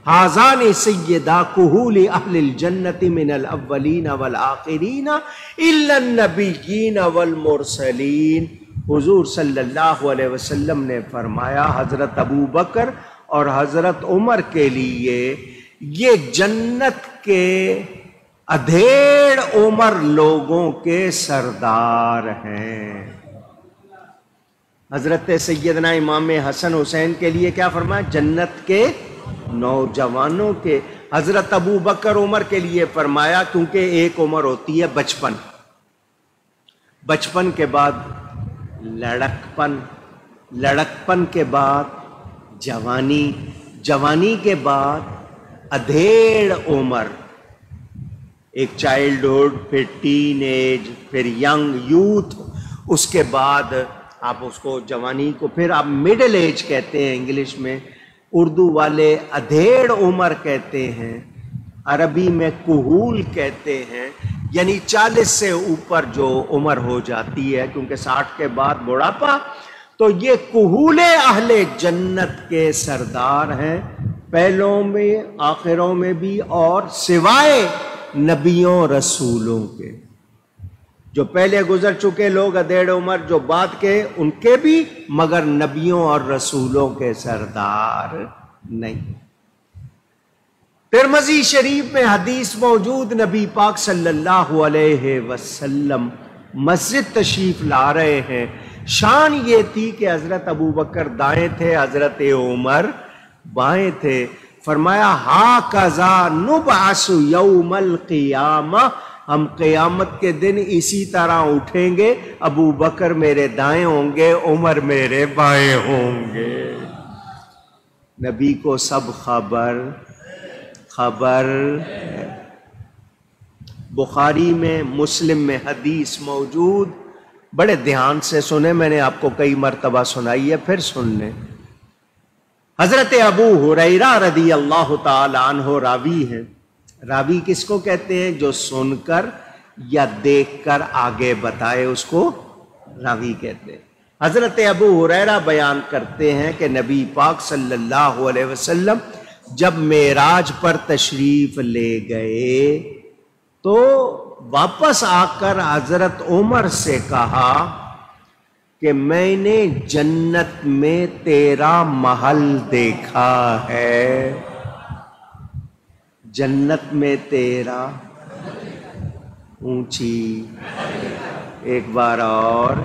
[SPEAKER 1] هذان سیدا کہول اہل الجنت من الاولین والآخرین الا النبیین والمرسلین۔ حضور صلی اللہ علیہ وسلم نے فرمایا حضرت ابو بکر اور حضرت عمر کے لیے یہ جنت کے ادھیڑ عمر لوگوں کے سردار ہیں۔ حضرت سیدنا امام حسن حسین کے لیے کیا فرمایا؟ جنت کے نوجوانوں کے۔ حضرت ابو بکر عمر کے لیے فرمایا کیونکہ ایک عمر ہوتی ہے بچپن، بچپن کے بعد لڑکپن، لڑکپن کے بعد جوانی، جوانی کے بعد ادھیڑ عمر، ایک چائلڈہڈ، پھر ٹین ایج، پھر ینگ یوتھ، اس کے بعد آپ اس کو جوانی کو پھر آپ مڈل ایج کہتے ہیں انگلش میں، اردو والے ادھیڑ عمر کہتے ہیں۔ عربی میں کہول کہتے ہیں، یعنی 40 سے اوپر جو عمر ہو جاتی ہے، کیونکہ 60 کے بعد بڑھاپا، تو یہ کہول اہل جنت کے سردار ہیں، پہلوں میں آخروں میں بھی، اور سوائے نبیوں رسولوں کے۔ جو پہلے گزر چکے لوگ ادھیڑ عمر، جو بعد کے، ان کے بھی، مگر نبیوں اور رسولوں کے سردار نہیں۔ ترمذی شریف میں حدیث موجود، نبی پاک صلی اللہ علیہ وسلم مسجد تشریف لا رہے ہیں، شان یہ تھی کہ حضرت ابو بکر دائیں تھے، حضرت عمر بائیں تھے۔ فرمایا ہاکذا نبعث یوم القیامہ، ہم قیامت کے دن اسی طرح اٹھیں گے، ابو بکر میرے دائیں ہوں گے، عمر میرے بائیں ہوں گے۔ نبی کو سب خبر ہے۔ بخاری میں، مسلم میں حدیث موجود، بڑے دھیان سے سنیں، میں نے آپ کو کئی مرتبہ سنائی ہے، پھر سن لیں۔ حضرت ابو ہریرہ رضی اللہ تعالی عنہ راوی ہیں۔ راوی کس کو کہتے ہیں؟ جو سن کر یا دیکھ کر آگے بتائے، اس کو راوی کہتے ہیں۔ حضرت ابو ہریرہ بیان کرتے ہیں کہ نبی پاک صلی اللہ علیہ وسلم جب معراج پر تشریف لے گئے تو واپس آ کر حضرت عمر سے کہا کہ میں نے جنت میں تیرا محل دیکھا ہے، جنت میں تیرا، اونچی، ایک بار اور،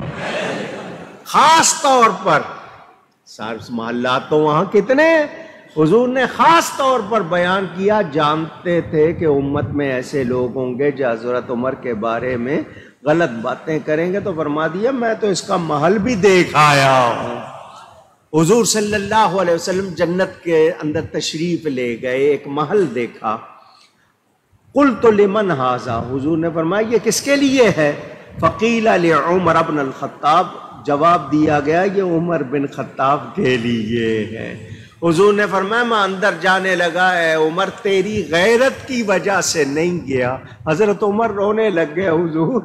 [SPEAKER 1] خاص طور پر، سارے محلات تو وہاں کتنے، حضور نے خاص طور پر بیان کیا، جانتے تھے کہ امت میں ایسے لوگ ہوں گے جو حضرت عمر کے بارے میں غلط باتیں کریں گے، تو فرما دیا میں تو اس کا محل بھی دیکھ آیا ہوں۔ حضور صلی اللہ علیہ وسلم جنت کے اندر تشریف لے گئے، ایک محل دیکھا۔ قلت لمن ھذا، حضور نے فرمایا یہ کس کے لیے ہے؟ فقیل لعمر بن الخطاب، جواب دیا گیا یہ عمر بن خطاب کے لیے ہے۔ حضور نے فرمایا میں اندر جانے لگا، اے عمر تیری غیرت کی وجہ سے نہیں گیا۔ حضرت عمر رونے لگ گئے، حضور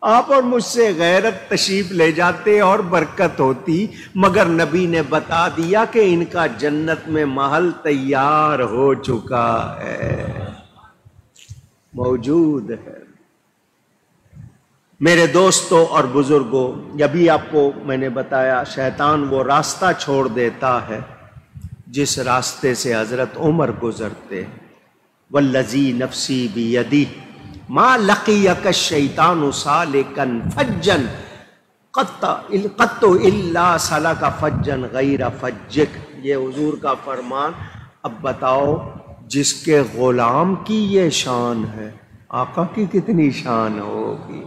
[SPEAKER 1] آپ اور مجھ سے غیرت تشریف لے جاتے اور برکت ہوتی، مگر نبی نے بتا دیا کہ ان کا جنت میں محل تیار ہو چکا ہے، موجود ہے۔ میرے دوستوں اور بزرگوں، ابھی آپ کو میں نے بتایا شیطان وہ راستہ چھوڑ دیتا ہے جس راستے سے حضرت عمر گزرتے۔ والذی نفسی بیدی ما لقیک الشیطان سالکا فجا قط الا سلک فجا غیر فجک، یہ حضور کا فرمان۔ اب بتاؤ جس کے غلام کی یہ شان ہے، آقا کی کتنی شان ہوگی۔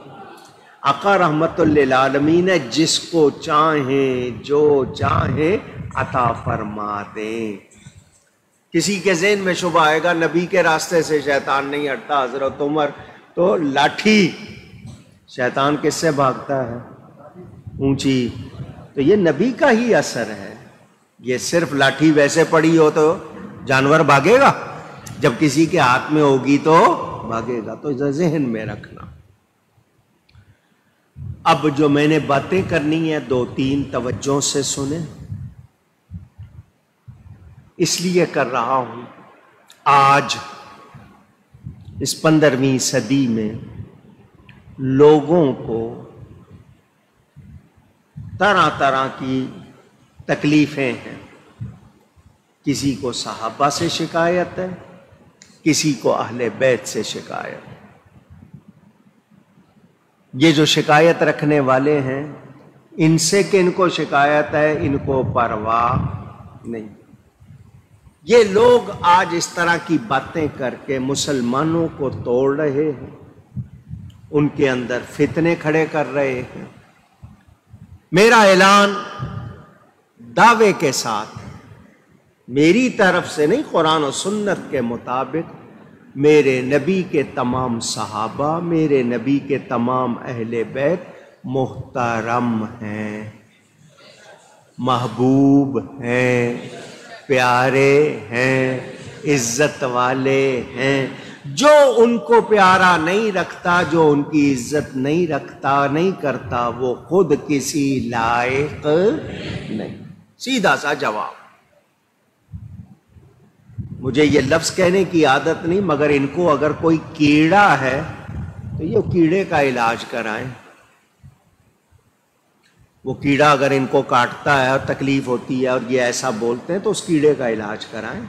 [SPEAKER 1] آقا رحمت للعالمین ہے، جس کو چاہیں جو چاہیں عطا فرما دیں۔ کسی کے ذہن میں شبہ آئے گا نبی کے راستے سے شیطان نہیں ہٹتا، حضرت عمر تو لاٹھی، شیطان کس سے بھاگتا ہے؟ اونچی، تو یہ نبی کا ہی اثر ہے۔ یہ صرف لاٹھی ویسے پڑی ہو تو جانور بھاگے گا، جب کسی کے ہاتھ میں ہوگی تو بھاگے گا، تو ذہن میں رکھنا۔ اب جو میں نے باتیں کرنی ہیں 2-3 توجہ سے سنیں، اس لیے کر رہا ہوں آج اس 15ویں صدی میں لوگوں کو طرح طرح کی تکلیفیں ہیں۔ کسی کو صحابہ سے شکایت ہے، کسی کو اہل بیت سے شکایت۔ یہ جو شکایت رکھنے والے ہیں ان سے کہ ان کو شکایت ہے، ان کو پرواہ نہیں۔ یہ لوگ آج اس طرح کی باتیں کر کے مسلمانوں کو توڑ رہے ہیں، ان کے اندر فتنے کھڑے کر رہے ہیں۔ میرا اعلان دعوے کے ساتھ، میری طرف سے نہیں، قرآن و سنت کے مطابق، میرے نبی کے تمام صحابہ، میرے نبی کے تمام اہل بیت محترم ہیں، محبوب ہیں، پیارے ہیں، عزت والے ہیں۔ جو ان کو پیارا نہیں رکھتا، جو ان کی عزت نہیں رکھتا، نہیں کرتا، وہ خود کسی لائق نہیں۔ سیدھا سا جواب۔ مجھے یہ لفظ کہنے کی عادت نہیں، مگر ان کو اگر کوئی کیڑا ہے تو یہ کیڑے کا علاج کرائیں۔ وہ کیڑا اگر ان کو کاٹتا ہے اور تکلیف ہوتی ہے اور یہ ایسا بولتے ہیں تو اس کیڑے کا علاج کرائیں۔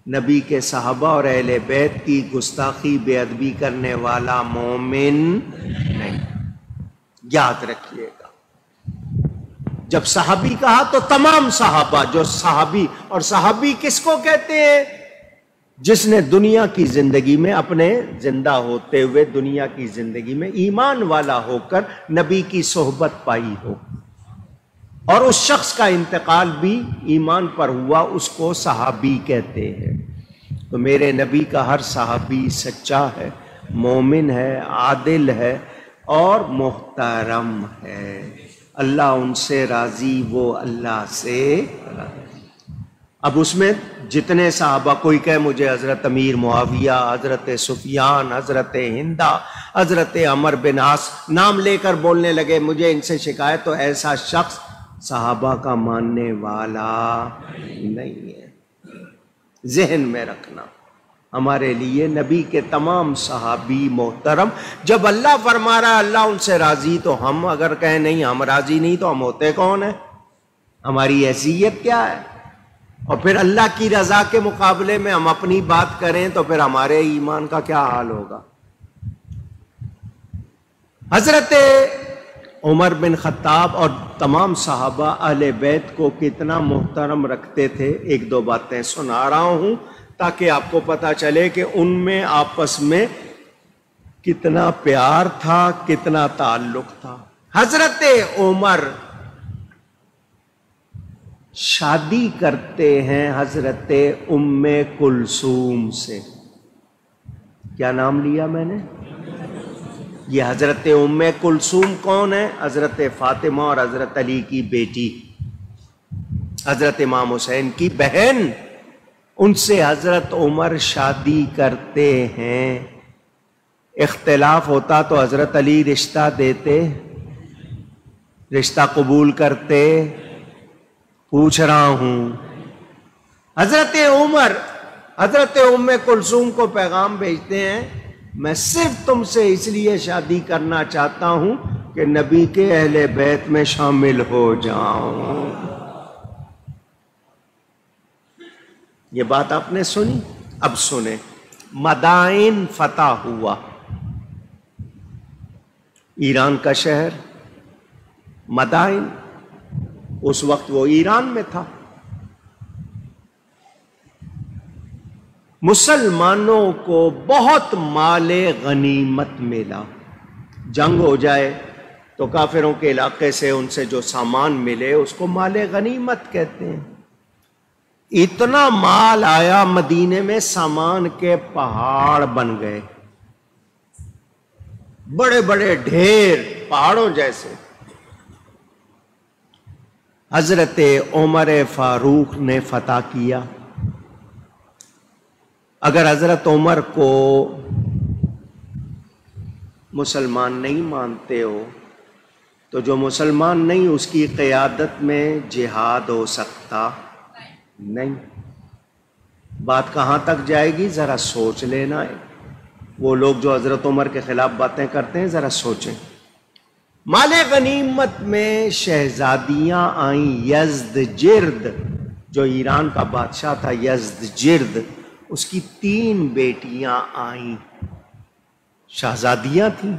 [SPEAKER 1] نبی کے صحابہ اور اہل بیت کی گستاخی بے ادبی کرنے والا مومن نہیں، یاد رکھیے گا۔ جب صحابی کہا تو تمام صحابہ، جو صحابی، اور صحابی کس کو کہتے ہیں؟ جس نے دنیا کی زندگی میں اپنے زندہ ہوتے ہوئے دنیا کی زندگی میں ایمان والا ہو کر نبی کی صحبت پائی ہو، اور اس شخص کا انتقال بھی ایمان پر ہوا، اس کو صحابی کہتے ہیں۔ تو میرے نبی کا ہر صحابی سچا ہے، مومن ہے، عادل ہے اور محترم ہے۔ اللہ ان سے راضی، وہ اللہ سے راضی۔ اب اس میں جتنے صحابہ، کوئی کہے مجھے حضرت امیر معاویہ، حضرت سفیان، حضرت ہندہ، حضرت عمر بن عاص نام لے کر بولنے لگے مجھے ان سے شکایت، تو ایسا شخص صحابہ کا ماننے والا نہیں ہے۔ ذہن میں رکھنا، ہمارے لیے نبی کے تمام صحابی محترم۔ جب اللہ فرما رہا ہے اللہ ان سے راضی، تو ہم اگر کہیں نہیں ہم راضی نہیں تو ہم ہوتے کون ہیں؟ ہماری حیثیت کیا ہے؟ اور پھر اللہ کی رضا کے مقابلے میں ہم اپنی بات کریں تو پھر ہمارے ایمان کا کیا حال ہوگا؟ حضرت عمر بن خطاب اور تمام صحابہ اہل بیت کو کتنا محترم رکھتے تھے، ایک دو باتیں سنا رہا ہوں تاکہ آپ کو پتا چلے کہ ان میں آپس میں کتنا پیار تھا، کتنا تعلق تھا۔ حضرت عمر شادی کرتے ہیں حضرت ام کلثوم سے۔ کیا نام لیا میں نے؟ یہ حضرت ام کلثوم کون ہے؟ حضرت فاطمہ اور حضرت علی کی بیٹی، حضرت امام حسین کی بہن۔ ان سے حضرت عمر شادی کرتے ہیں۔ اختلاف ہوتا تو حضرت علی رشتہ دیتے، رشتہ قبول کرتے؟ پوچھ رہا ہوں۔ حضرت عمر حضرت ام کلثوم کو پیغام بھیجتے ہیں میں صرف تم سے اس لیے شادی کرنا چاہتا ہوں کہ نبی کے اہل بیت میں شامل ہو جاؤں۔ یہ بات آپ نے سنی؟ اب سنیں، مدائن فتح ہوا، ایران کا شہر مدائن، اس وقت وہ ایران میں تھا۔ مسلمانوں کو بہت مال غنیمت ملا۔ جنگ ہو جائے تو کافروں کے علاقے سے ان سے جو سامان ملے اس کو مال غنیمت کہتے ہیں۔ اتنا مال آیا مدینے میں، سامان کے پہاڑ بن گئے، بڑے بڑے ڈھیر، پہاڑوں جیسے۔ حضرت عمر فاروق نے فتح کیا۔ اگر حضرت عمر کو مسلمان نہیں مانتے ہو تو جو مسلمان نہیں اس کی قیادت میں جہاد ہو سکتا نہیں۔ بات کہاں تک جائے گی ذرا سوچ لینا ہے۔ وہ لوگ جو حضرت عمر کے خلاف باتیں کرتے ہیں ذرا سوچیں۔ مال غنیمت میں شہزادیاں آئیں، یزدجرد جو ایران کا بادشاہ تھا، یزدجرد، اس کی 3 بیٹیاں آئیں، شہزادیاں تھیں۔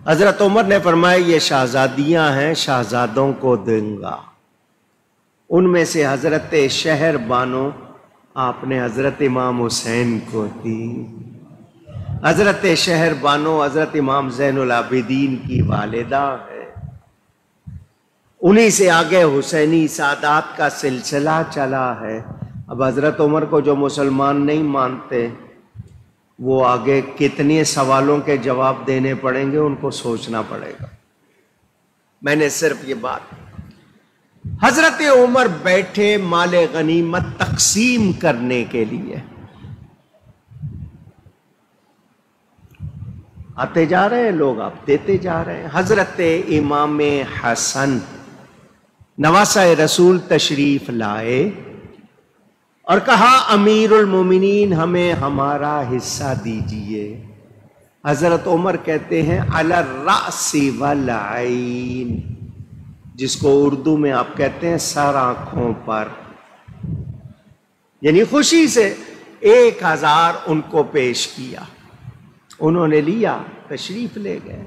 [SPEAKER 1] حضرت عمر نے فرمایا یہ شہزادیاں ہیں، شہزادوں کو دوں گا۔ ان میں سے حضرت شہر بانو آپ نے حضرت امام حسین کو دی۔ حضرت شہر بانو حضرت امام زین العابدین کی والدہ ہے۔ انہی سے آگے حسینی سادات کا سلسلہ چلا ہے۔ اب حضرت عمر کو جو مسلمان نہیں مانتے وہ آگے کتنے سوالوں کے جواب دینے پڑیں گے، ان کو سوچنا پڑے گا۔ میں نے صرف یہ بات، حضرت عمر بیٹھے مال غنیمت تقسیم کرنے کے لیے۔ آتے جا رہے ہیں لوگ، آپ دیتے جا رہے ہیں۔ حضرت امام حسن نواسہ رسول تشریف لائے اور کہا امیر المومنین ہمیں ہمارا حصہ دیجئے۔ حضرت عمر کہتے ہیں علی الرأس والعین، جس کو اردو میں آپ کہتے ہیں سر آنکھوں پر، یعنی خوشی سے 1000 ان کو پیش کیا، انہوں نے لیا، تشریف لے گئے۔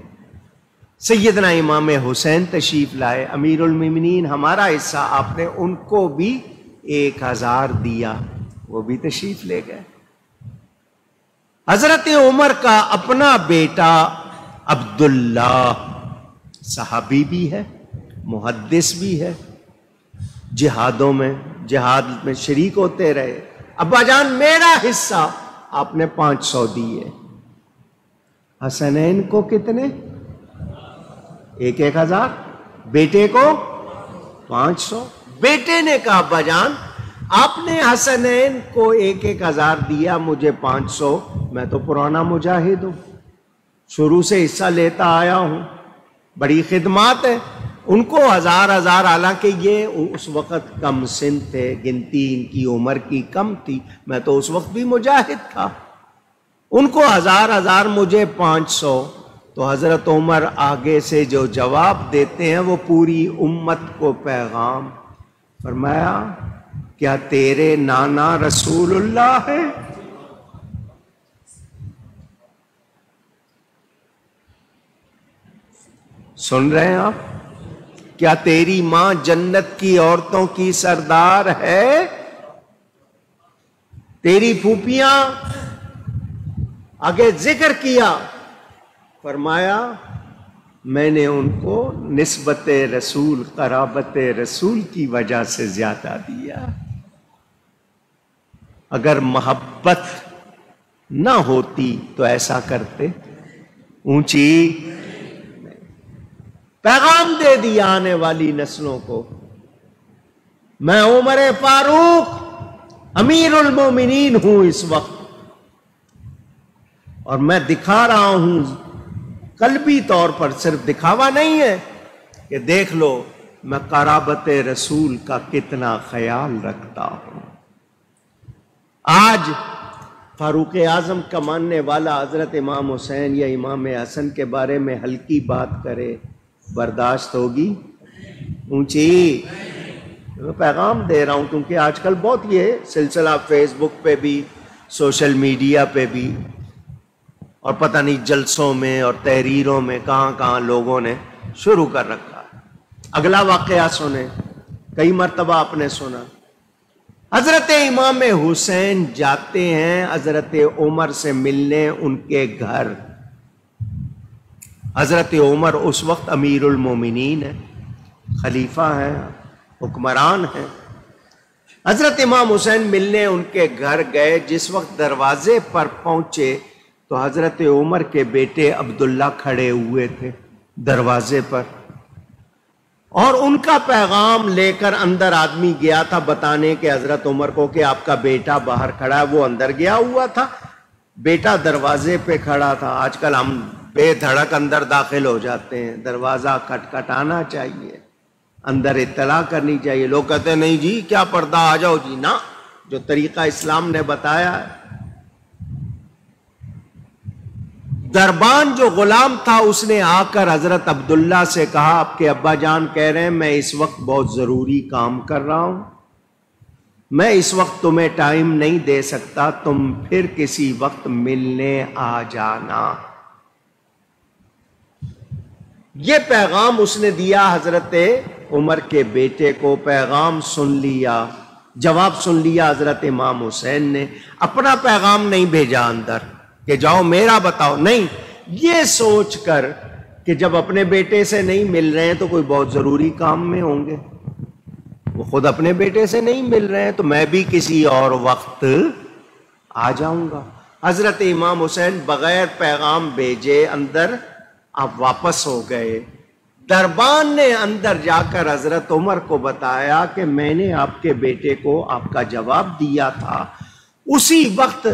[SPEAKER 1] سیدنا امام حسین تشریف لائے، امیر المومنین ہمارا حصہ، آپ نے ان کو بھی 1000 دیا، وہ بھی تشریف لے گئے۔ حضرت عمر کا اپنا بیٹا عبداللہ صحابی بھی ہے، محدث بھی ہے، جہاد میں شریک ہوتے رہے۔ ابا جان میرا حصہ، آپ نے 500 دیے۔ حسنین کو کتنے؟ 1000، بیٹے کو 500۔ بیٹے نے کہا ابا جان آپ نے حسنین کو 1000 دیا، مجھے 500، میں تو پرانا مجاہد ہوں، شروع سے حصہ لیتا آیا ہوں، بڑی خدمات ہے۔ ان کو 1000 حالانکہ یہ اس وقت کم سن تھے، گنتی ان کی عمر کی کم تھی، میں تو اس وقت بھی مجاہد تھا، ان کو 1000 مجھے 500۔ تو حضرت عمر آگے سے جو جواب دیتے ہیں وہ پوری امت کو پیغام، فرمایا کیا تیرے نانا رسول اللہ ہے؟ سن رہے ہیں آپ؟ کیا تیری ماں جنت کی عورتوں کی سردار ہے؟ تیری پھوپھیاں، آگے ذکر کیا، فرمایا میں نے ان کو نسبت رسول، قرابت رسول کی وجہ سے زیادہ دیا۔ اگر محبت نہ ہوتی تو ایسا کرتے؟ اونچی پیغام دے دیا آنے والی نسلوں کو، میں عمر فاروق امیر المومنین ہوں اس وقت، اور میں دکھا رہا ہوں قلبی طور پر، صرف دکھاوا نہیں ہے کہ دیکھ لو میں قرابت رسول کا کتنا خیال رکھتا ہوں۔ آج فاروق اعظم کا ماننے والا حضرت امام حسین یا امام حسن کے بارے میں ہلکی بات کرے، برداشت ہوگی؟ اونچی میں پیغام دے رہا ہوں، کیونکہ آج کل بہت یہ سلسلہ فیس بک پہ بھی، سوشل میڈیا پہ بھی، اور پتہ نہیں جلسوں میں اور تحریروں میں کہاں لوگوں نے شروع کر رکھا ہے۔ اگلا واقعہ سنیں، کئی مرتبہ آپ نے سنا، حضرت امام حسین جاتے ہیں حضرت عمر سے ملنے ان کے گھر۔ حضرت عمر اس وقت امیر المومنین ہیں، خلیفہ ہیں، حکمران ہیں۔ حضرت امام حسین ملنے ان کے گھر گئے، جس وقت دروازے پر پہنچے تو حضرت عمر کے بیٹے عبداللہ کھڑے ہوئے تھے دروازے پر، اور ان کا پیغام لے کر اندر آدمی گیا تھا بتانے کے حضرت عمر کو کہ آپ کا بیٹا باہر کھڑا ہے۔ وہ اندر گیا ہوا تھا، بیٹا دروازے پہ کھڑا تھا۔ آج کل ہم بے دھڑک اندر داخل ہو جاتے ہیں، دروازہ کھٹکھٹانا چاہیے، اندر اطلاع کرنی چاہیے۔ لوگ کہتے ہیں نہیں جی کیا پردہ، آ جاؤ جی، نہ، جو طریقہ اسلام نے بتایا ہے۔ دربان جو غلام تھا اس نے آ کر حضرت عبداللہ سے کہا آپ کے ابا جان کہہ رہے ہیں میں اس وقت بہت ضروری کام کر رہا ہوں، میں اس وقت تمہیں ٹائم نہیں دے سکتا، تم پھر کسی وقت ملنے آ جانا۔ یہ پیغام اس نے دیا حضرت عمر کے بیٹے کو، پیغام سن لیا، جواب سن لیا حضرت امام حسین نے، اپنا پیغام نہیں بھیجا اندر کہ جاؤ میرا بتاؤ، نہیں، یہ سوچ کر کہ جب اپنے بیٹے سے نہیں مل رہے ہیں تو کوئی بہت ضروری کام میں ہوں گے، وہ خود اپنے بیٹے سے نہیں مل رہے ہیں تو میں بھی کسی اور وقت آ جاؤں گا۔ حضرت امام حسین بغیر پیغام بھیجے اندر آپ واپس ہو گئے۔ دربان نے اندر جا کر حضرت عمر کو بتایا کہ میں نے آپ کے بیٹے کو آپ کا جواب دیا تھا۔ اسی وقت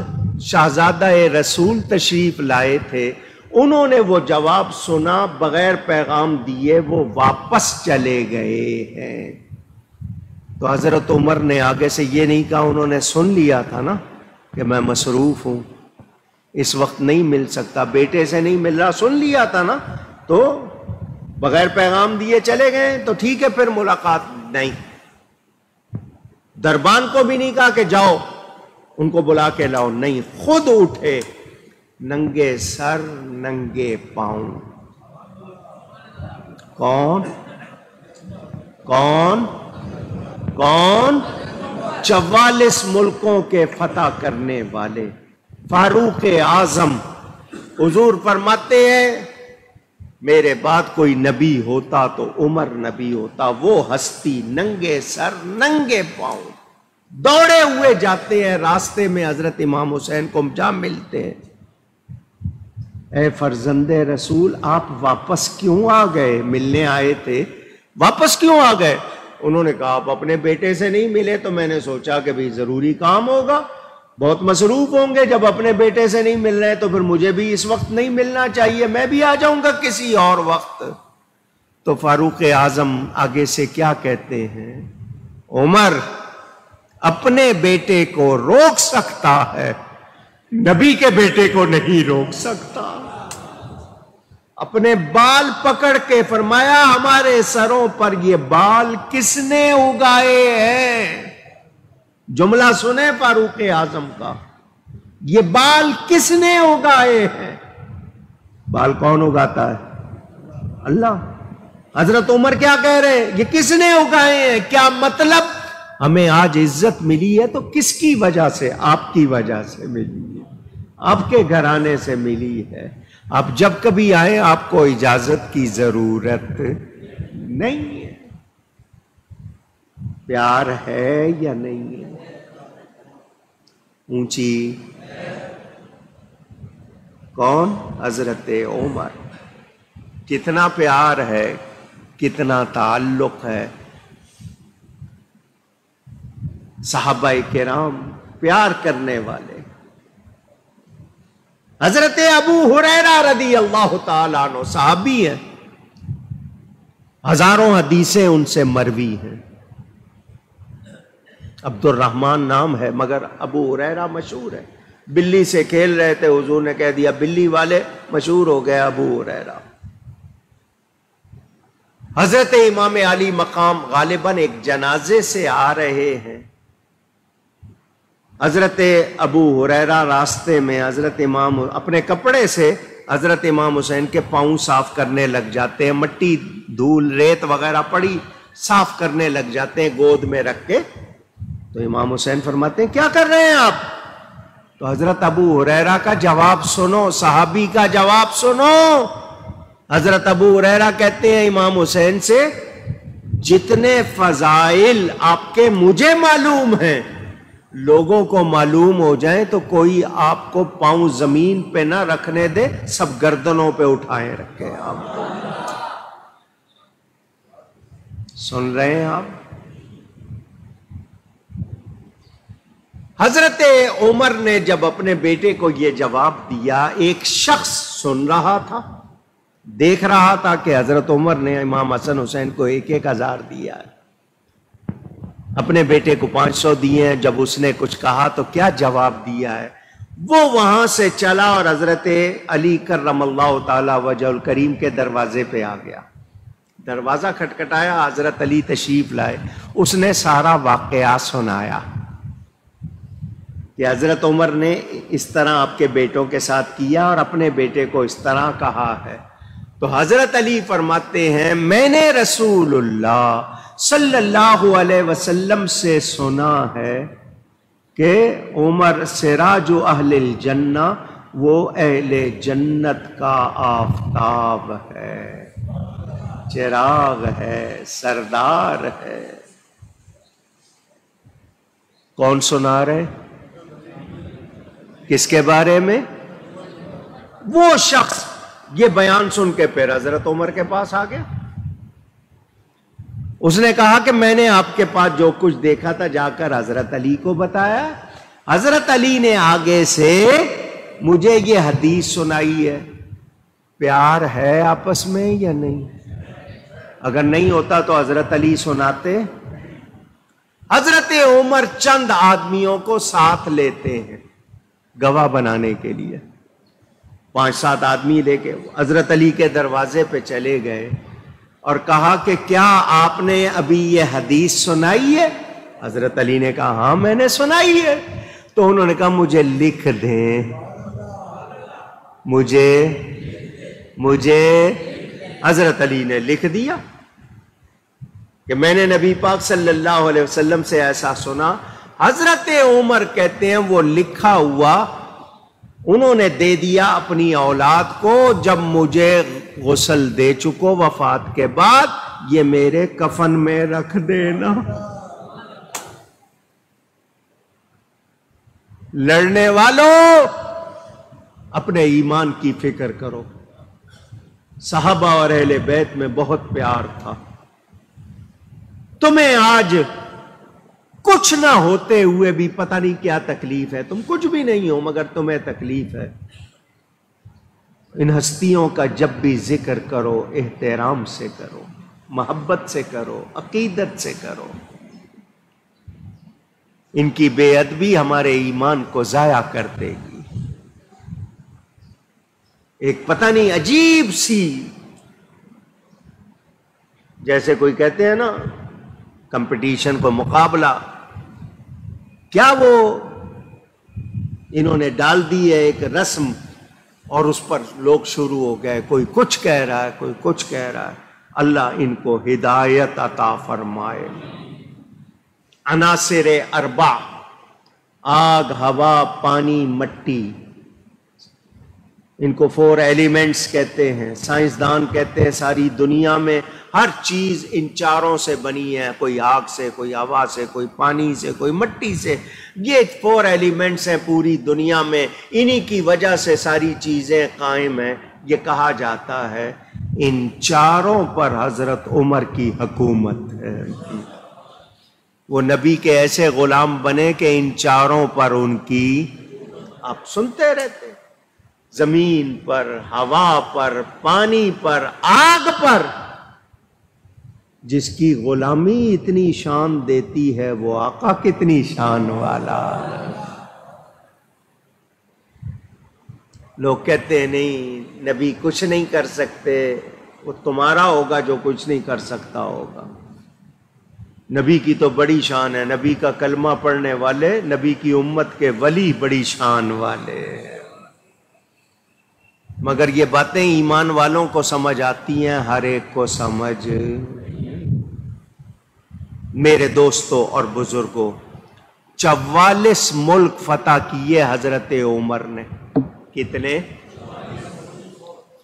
[SPEAKER 1] شہزادہ رسول تشریف لائے تھے، انہوں نے وہ جواب سنا، بغیر پیغام دیے وہ واپس چلے گئے ہیں۔ تو حضرت عمر نے آگے سے یہ نہیں کہا، انہوں نے سن لیا تھا نا کہ میں مصروف ہوں، اس وقت نہیں مل سکتا، بیٹے سے نہیں مل رہا، سن لیا تھا نا، تو بغیر پیغام دیے چلے گئے تو ٹھیک ہے، پھر ملاقات نہیں۔ دربان کو بھی نہیں کہا کہ جاؤ ان کو بلا کے لاؤ، نہیں، خود اٹھے، ننگے سر ننگے پاؤں۔ کون کون کون 44 ملکوں کے فتح کرنے والے فاروق اعظم۔ حضور فرماتے ہیں میرے بعد کوئی نبی ہوتا تو عمر نبی ہوتا، وہ ہستی ننگے سر ننگے پاؤں دوڑے ہوئے جاتے ہیں، راستے میں حضرت امام حسین کو جا ملتے ہیں، اے فرزند رسول آپ واپس کیوں آ گئے؟ ملنے آئے تھے، واپس کیوں آ گئے؟ انہوں نے کہا آپ اپنے بیٹے سے نہیں ملے تو میں نے سوچا کہ بھئی ضروری کام ہوگا، بہت مصروف ہوں گے، جب اپنے بیٹے سے نہیں مل رہے تو پھر مجھے بھی اس وقت نہیں ملنا چاہیے، میں بھی آ جاؤں گا کسی اور وقت۔ تو فاروق اعظم آگے سے کیا کہتے ہیں؟ عمر اپنے بیٹے کو روک سکتا ہے، نبی کے بیٹے کو نہیں روک سکتا۔ اپنے بال پکڑ کے فرمایا ہمارے سروں پر یہ بال کس نے اگائے ہیں؟ جملہ سنیں فاروق اعظم کا، یہ بال کس نے اگائے ہیں؟ بال کون اگاتا ہے؟ اللہ۔ حضرت عمر کیا کہہ رہے ہیں؟ یہ کس نے اگائے ہیں؟ کیا مطلب ہمیں آج عزت ملی ہے تو کس کی وجہ سے؟ آپ کی وجہ سے ملی ہے، آپ کے گھرانے سے ملی ہے۔ آپ جب کبھی آئیں آپ کو اجازت کی ضرورت نہیں ہے۔ پیار ہے یا نہیں ہے؟ اونچی کون؟ حضرت عمر۔ کتنا پیار ہے، کتنا تعلق ہے، صحابہ کرام پیار کرنے والے۔ حضرت ابو ہریرہ رضی اللہ تعالیٰ عنہ صحابی ہیں، ہزاروں حدیثیں ان سے مروی ہیں، عبد الرحمن نام ہے مگر ابو ہریرہ مشہور ہے۔ بلی سے کھیل رہے تھے، حضور نے کہہ دیا بلی والے، مشہور ہو گیا ابو ہریرہ۔ حضرت امام علی مقام غالباً ایک جنازے سے آ رہے ہیں، حضرت ابو ہریرہ راستے میں حضرت امام اپنے کپڑے سے حضرت امام حسین کے پاؤں صاف کرنے لگ جاتے ہیں، مٹی دھول ریت وغیرہ پڑی صاف کرنے لگ جاتے ہیں گود میں رکھ کے۔ تو امام حسین فرماتے ہیں کیا کر رہے ہیں آپ؟ تو حضرت ابو ہریرہ کا جواب سنو، صحابی کا جواب سنو۔ حضرت ابو ہریرہ کہتے ہیں امام حسین سے جتنے فضائل آپ کے مجھے معلوم ہیں لوگوں کو معلوم ہو جائیں تو کوئی آپ کو پاؤں زمین پہ نہ رکھنے دے، سب گردنوں پہ اٹھائے رکھے آپ کو۔ سن رہے ہیں آپ؟ حضرت عمر نے جب اپنے بیٹے کو یہ جواب دیا، ایک شخص سن رہا تھا، دیکھ رہا تھا کہ حضرت عمر نے امام حسن حسین کو 1,000 دیا ہے، اپنے بیٹے کو 500 دیے ہیں۔ جب اس نے کچھ کہا تو کیا جواب دیا ہے؟ وہ وہاں سے چلا اور حضرت علی کرم اللہ تعالی وجہ الکریم کے دروازے پہ آ گیا، دروازہ کھٹکھٹایا، حضرت علی تشریف لائے، اس نے سارا واقعہ سنایا کہ حضرت عمر نے اس طرح آپ کے بیٹوں کے ساتھ کیا اور اپنے بیٹے کو اس طرح کہا ہے۔ تو حضرت علی فرماتے ہیں میں نے رسول اللہ صلی اللہ علیہ وسلم سے سنا ہے کہ عمر سراج اہل الجنہ، وہ اہل جنت کا آفتاب ہے، چراغ ہے، سردار ہے۔ کون سنا رہے؟ کس کے بارے میں؟ وہ شخص یہ بیان سن کے پھر حضرت عمر کے پاس آ گیا، اس نے کہا کہ میں نے آپ کے پاس جو کچھ دیکھا تھا جا کر حضرت علی کو بتایا، حضرت علی نے آگے سے مجھے یہ حدیث سنائی ہے پیار ہے آپس میں یا نہیں؟ اگر نہیں ہوتا تو حضرت علی سناتے. حضرت عمر چند آدمیوں کو ساتھ لیتے ہیں گواہ بنانے کے لیے. 5-7 آدمی لے کے حضرت علی کے دروازے پہ چلے گئے اور کہا کہ کیا آپ نے ابھی یہ حدیث سنائی ہے؟ حضرت علی نے کہا ہاں میں نے سنائی ہے. تو انہوں نے کہا مجھے لکھ دیں. مجھے حضرت علی نے لکھ دیا کہ میں نے نبی پاک صلی اللہ علیہ وسلم سے ایسا سنا. حضرت عمر کہتے ہیں وہ لکھا ہوا انہوں نے دے دیا اپنی اولاد کو. جب مجھے غسل دے چکو وفات کے بعد یہ میرے کفن میں رکھ دینا. لڑنے والوں اپنے ایمان کی فکر کرو. صحابہ اور اہل بیت میں بہت پیار تھا. تمہیں آج کچھ نہ ہوتے ہوئے بھی پتہ نہیں کیا تکلیف ہے. تم کچھ بھی نہیں ہو مگر تمہیں تکلیف ہے. ان ہستیوں کا جب بھی ذکر کرو احترام سے کرو, محبت سے کرو, عقیدت سے کرو. ان کی بے ادبی ہمارے ایمان کو ضائع کر دے گی. ایک پتہ نہیں عجیب سی, جیسے کوئی کہتے ہیں نا کمپٹیشن کو مقابلہ, کیا وہ انہوں نے ڈال دی ہے ایک رسم اور اس پر لوگ شروع ہو گئے. کوئی کچھ کہہ رہا ہے, کوئی کچھ کہہ رہا ہے. اللہ ان کو ہدایت عطا فرمائے. عناصر اربع, آگ, ہوا, پانی, مٹی, ان کو 4 ایلیمنٹس کہتے ہیں. سائنسدان کہتے ہیں ساری دنیا میں ہر چیز ان 4 سے بنی ہے. کوئی آگ سے, کوئی ہوا سے, کوئی پانی سے, کوئی مٹی سے. یہ 4 ایلیمنٹس ہیں پوری دنیا میں. انہی کی وجہ سے ساری چیزیں قائم ہیں. یہ کہا جاتا ہے ان 4 پر حضرت عمر کی حکومت ہے. وہ نبی کے ایسے غلام بنے کہ ان 4 پر ان کی, آپ سنتے رہتے, زمین پر, ہوا پر, پانی پر, آگ پر. جس کی غلامی اتنی شان دیتی ہے وہ آقا کتنی شان والا. لوگ کہتے ہیں نہیں نبی کچھ نہیں کر سکتے, وہ تمہارا ہوگا جو کچھ نہیں کر سکتا ہوگا. نبی کی تو بڑی شان ہے. نبی کا کلمہ پڑھنے والے, نبی کی امت کے ولی بڑی شان والے. مگر یہ باتیں ایمان والوں کو سمجھ آتی ہیں, ہر ایک کو سمجھ. میرے دوستوں اور بزرگوں, 44 ملک فتح کیے حضرت عمر نے. کتنے؟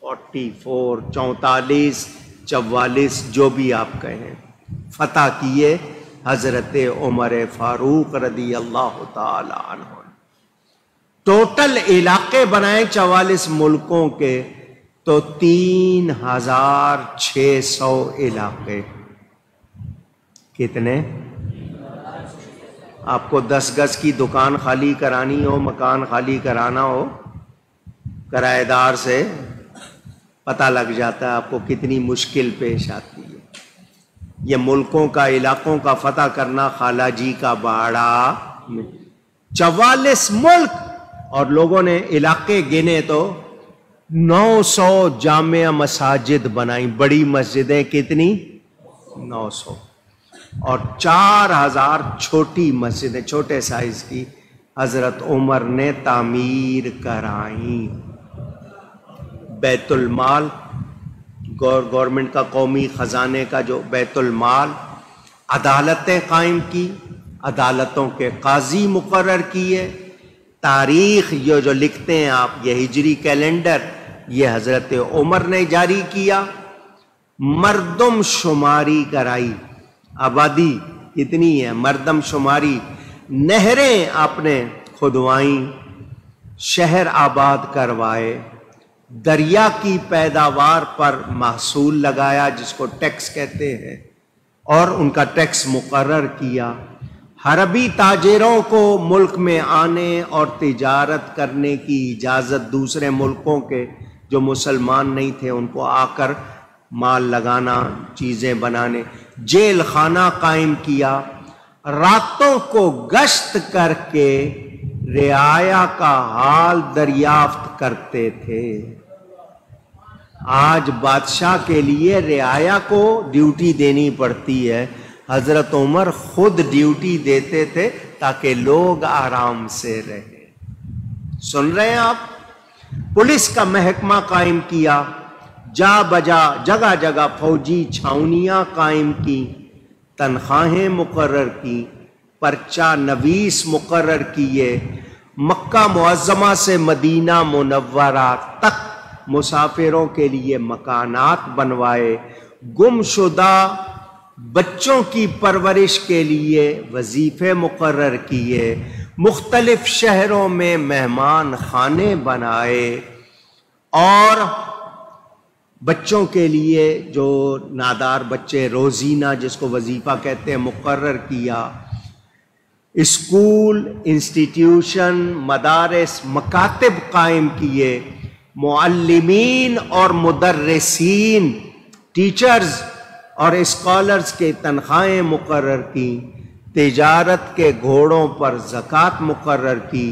[SPEAKER 1] 44, 44, 44 جو بھی آپ کہیں, فتح کیے حضرت عمر فاروق رضی اللہ تعالی عنہ. ٹوٹل علاقے بنائے 44 ملکوں کے تو 3600 علاقے. کتنے؟ آپ کو 10 گز کی دکان خالی کرانی ہو, مکان خالی کرانا ہو, کرایہ دار سے پتہ لگ جاتا ہے آپ کو کتنی مشکل پیش آتی ہے. یہ ملکوں کا, علاقوں کا فتح کرنا خالہ جی کا باڑا. 44 ملک, اور لوگوں نے علاقے گنے تو 900 جامع مساجد بنائی. بڑی مسجدیں کتنی؟ 900. اور 4000 چھوٹی مسجدیں, چھوٹے سائز کی, حضرت عمر نے تعمیر کرائیں. بیت المال, گورنمنٹ کا, قومی خزانے کا جو بیت المال, عدالتیں قائم کی, عدالتوں کے قاضی مقرر کیے. تاریخ یہ جو لکھتے ہیں آپ, یہ ہجری کیلنڈر, یہ حضرت عمر نے جاری کیا. مردم شماری کرائی, آبادی کتنی ہے, مردم شماری. نہریں آپ نے کھدوائیں, شہر آباد کروائے. دریا کی پیداوار پر محصول لگایا جس کو ٹیکس کہتے ہیں, اور ان کا ٹیکس مقرر کیا. عربی تاجروں کو ملک میں آنے اور تجارت کرنے کی اجازت دوسرے ملکوں کے جو مسلمان نہیں تھے ان کو آ کر مال لگانا، چیزیں بنانے، جیل خانہ قائم کیا، راتوں کو گشت کر کے رعایا کا حال دریافت کرتے تھے۔ آج بادشاہ کے لیے رعایا کو ڈیوٹی دینی پڑتی ہے، حضرت عمر خود ڈیوٹی دیتے تھے تاکہ لوگ آرام سے رہیں۔ سن رہے ہیں آپ؟ پولیس کا محکمہ قائم کیا، جا بجا جگہ جگہ فوجی چھاونیاں قائم کی، تنخواہیں مقرر کی، پرچہ نویس مقرر کیے، مکہ معظمہ سے مدینہ منورہ تک مسافروں کے لیے مکانات بنوائے، گم شدہ بچوں کی پرورش کے لیے وظیفے مقرر کیے، مختلف شہروں میں مہمان خانے بنائے، اور بچوں کے لیے جو نادار بچے روزینہ جس کو وظیفہ کہتے ہیں مقرر کیا، اسکول، انسٹیٹیوشن، مدارس، مکاتب قائم کیے، معلمین اور مدرسین، ٹیچرز اور اسکالرز کے تنخواہیں مقرر کی، تجارت کے گھوڑوں پر زکوٰۃ مقرر کی،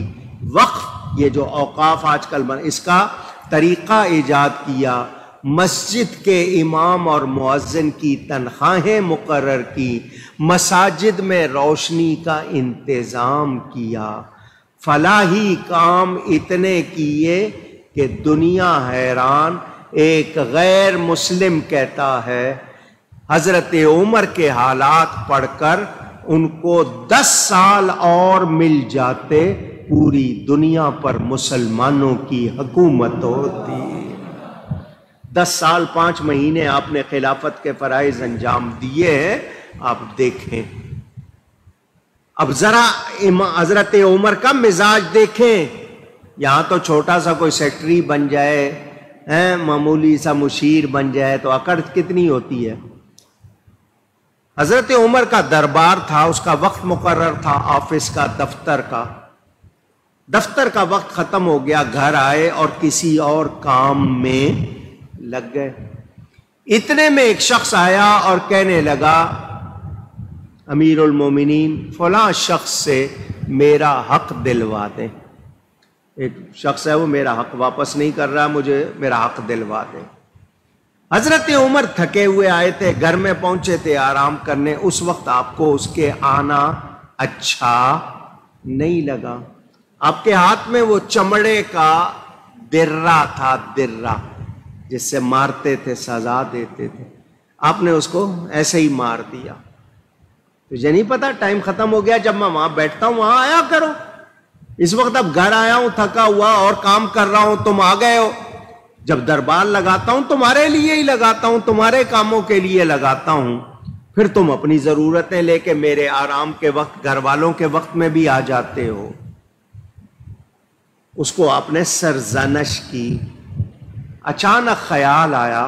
[SPEAKER 1] وقف، یہ جو اوقاف آج کل اس کا طریقہ ایجاد کیا، مسجد کے امام اور مؤذن کی تنخواہیں مقرر کی، مساجد میں روشنی کا انتظام کیا، فلاحی کام اتنے کیے کہ دنیا حیران۔ ایک غیر مسلم کہتا ہے حضرت عمر کے حالات پڑھ کر ان کو 10 سال اور مل جاتے پوری دنیا پر مسلمانوں کی حکومت ہوتی۔ 10 سال 5 مہینے آپ نے خلافت کے فرائض انجام دیے ہیں، آپ دیکھیں۔ اب ذرا حضرت عمر کا مزاج دیکھیں، یہاں تو چھوٹا سا کوئی سیکٹری بن جائے، معمولی سا مشیر بن جائے تو اکڑ کتنی ہوتی ہے۔ حضرت عمر کا دربار تھا، اس کا وقت مقرر تھا، آفس کا، دفتر کا وقت ختم ہو گیا، گھر آئے اور کسی اور کام میں لگ گئے۔ اتنے میں ایک شخص آیا اور کہنے لگا، امیر المومنین فلاں شخص سے میرا حق دلوا دیں۔ ایک شخص ہے وہ میرا حق واپس نہیں کر رہا، مجھے میرا حق دلوا دیں۔ حضرت عمر تھکے ہوئے آئے تھے، گھر میں پہنچے تھے آرام کرنے، اس وقت آپ کو اس کے آنا اچھا نہیں لگا۔ آپ کے ہاتھ میں وہ چمڑے کا درہ تھا، درہ جس سے مارتے تھے، سزا دیتے تھے، آپ نے اس کو ایسے ہی مار دیا۔ تجھے نہیں پتا ٹائم ختم ہو گیا، جب میں وہاں بیٹھتا ہوں وہاں آیا کرو، اس وقت اب گھر آیا ہوں تھکا ہوا اور کام کر رہا ہوں، تم آ گئے ہو۔ جب دربار لگاتا ہوں تمہارے لیے ہی لگاتا ہوں، تمہارے کاموں کے لیے لگاتا ہوں، پھر تم اپنی ضرورتیں لے کے میرے آرام کے وقت، گھر والوں کے وقت میں بھی آ جاتے ہو۔ اس کو آپ نے سرزنش کی۔ اچانک خیال آیا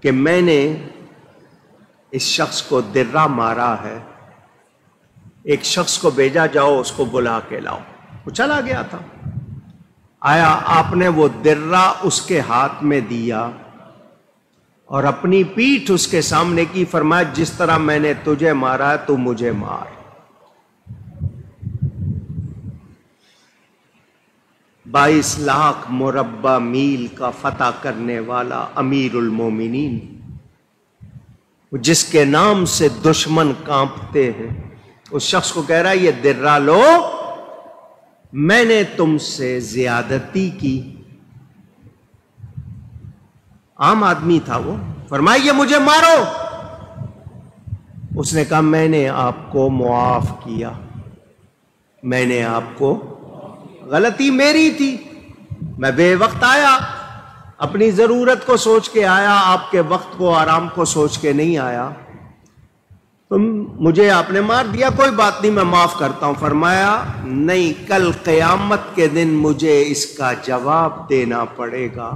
[SPEAKER 1] کہ میں نے اس شخص کو درہ مارا ہے، ایک شخص کو بھیجا، جاؤ اس کو بلا کے لاؤ۔ وہ چلا گیا تھا، آیا، آپ نے وہ درہ اس کے ہاتھ میں دیا اور اپنی پیٹھ اس کے سامنے کی، فرمایا جس طرح میں نے تجھے مارا ہے تو مجھے مار۔ 22 لاکھ مربع میل کا فتح کرنے والا امیر المومنین، جس کے نام سے دشمن کانپتے ہیں، اس شخص کو کہہ رہا ہے یہ درہ لو، میں نے تم سے زیادتی کی۔ عام آدمی تھا وہ، فرمایا یہ مجھے مارو۔ اس نے کہا میں نے آپ کو معاف کیا، میں نے آپ کو، غلطی میری تھی، میں بے وقت آیا، اپنی ضرورت کو سوچ کے آیا، آپ کے وقت کو، آرام کو سوچ کے نہیں آیا، تم مجھے آپ نے مار دیا، کوئی بات نہیں میں معاف کرتا ہوں۔ فرمایا نہیں، کل قیامت کے دن مجھے اس کا جواب دینا پڑے گا۔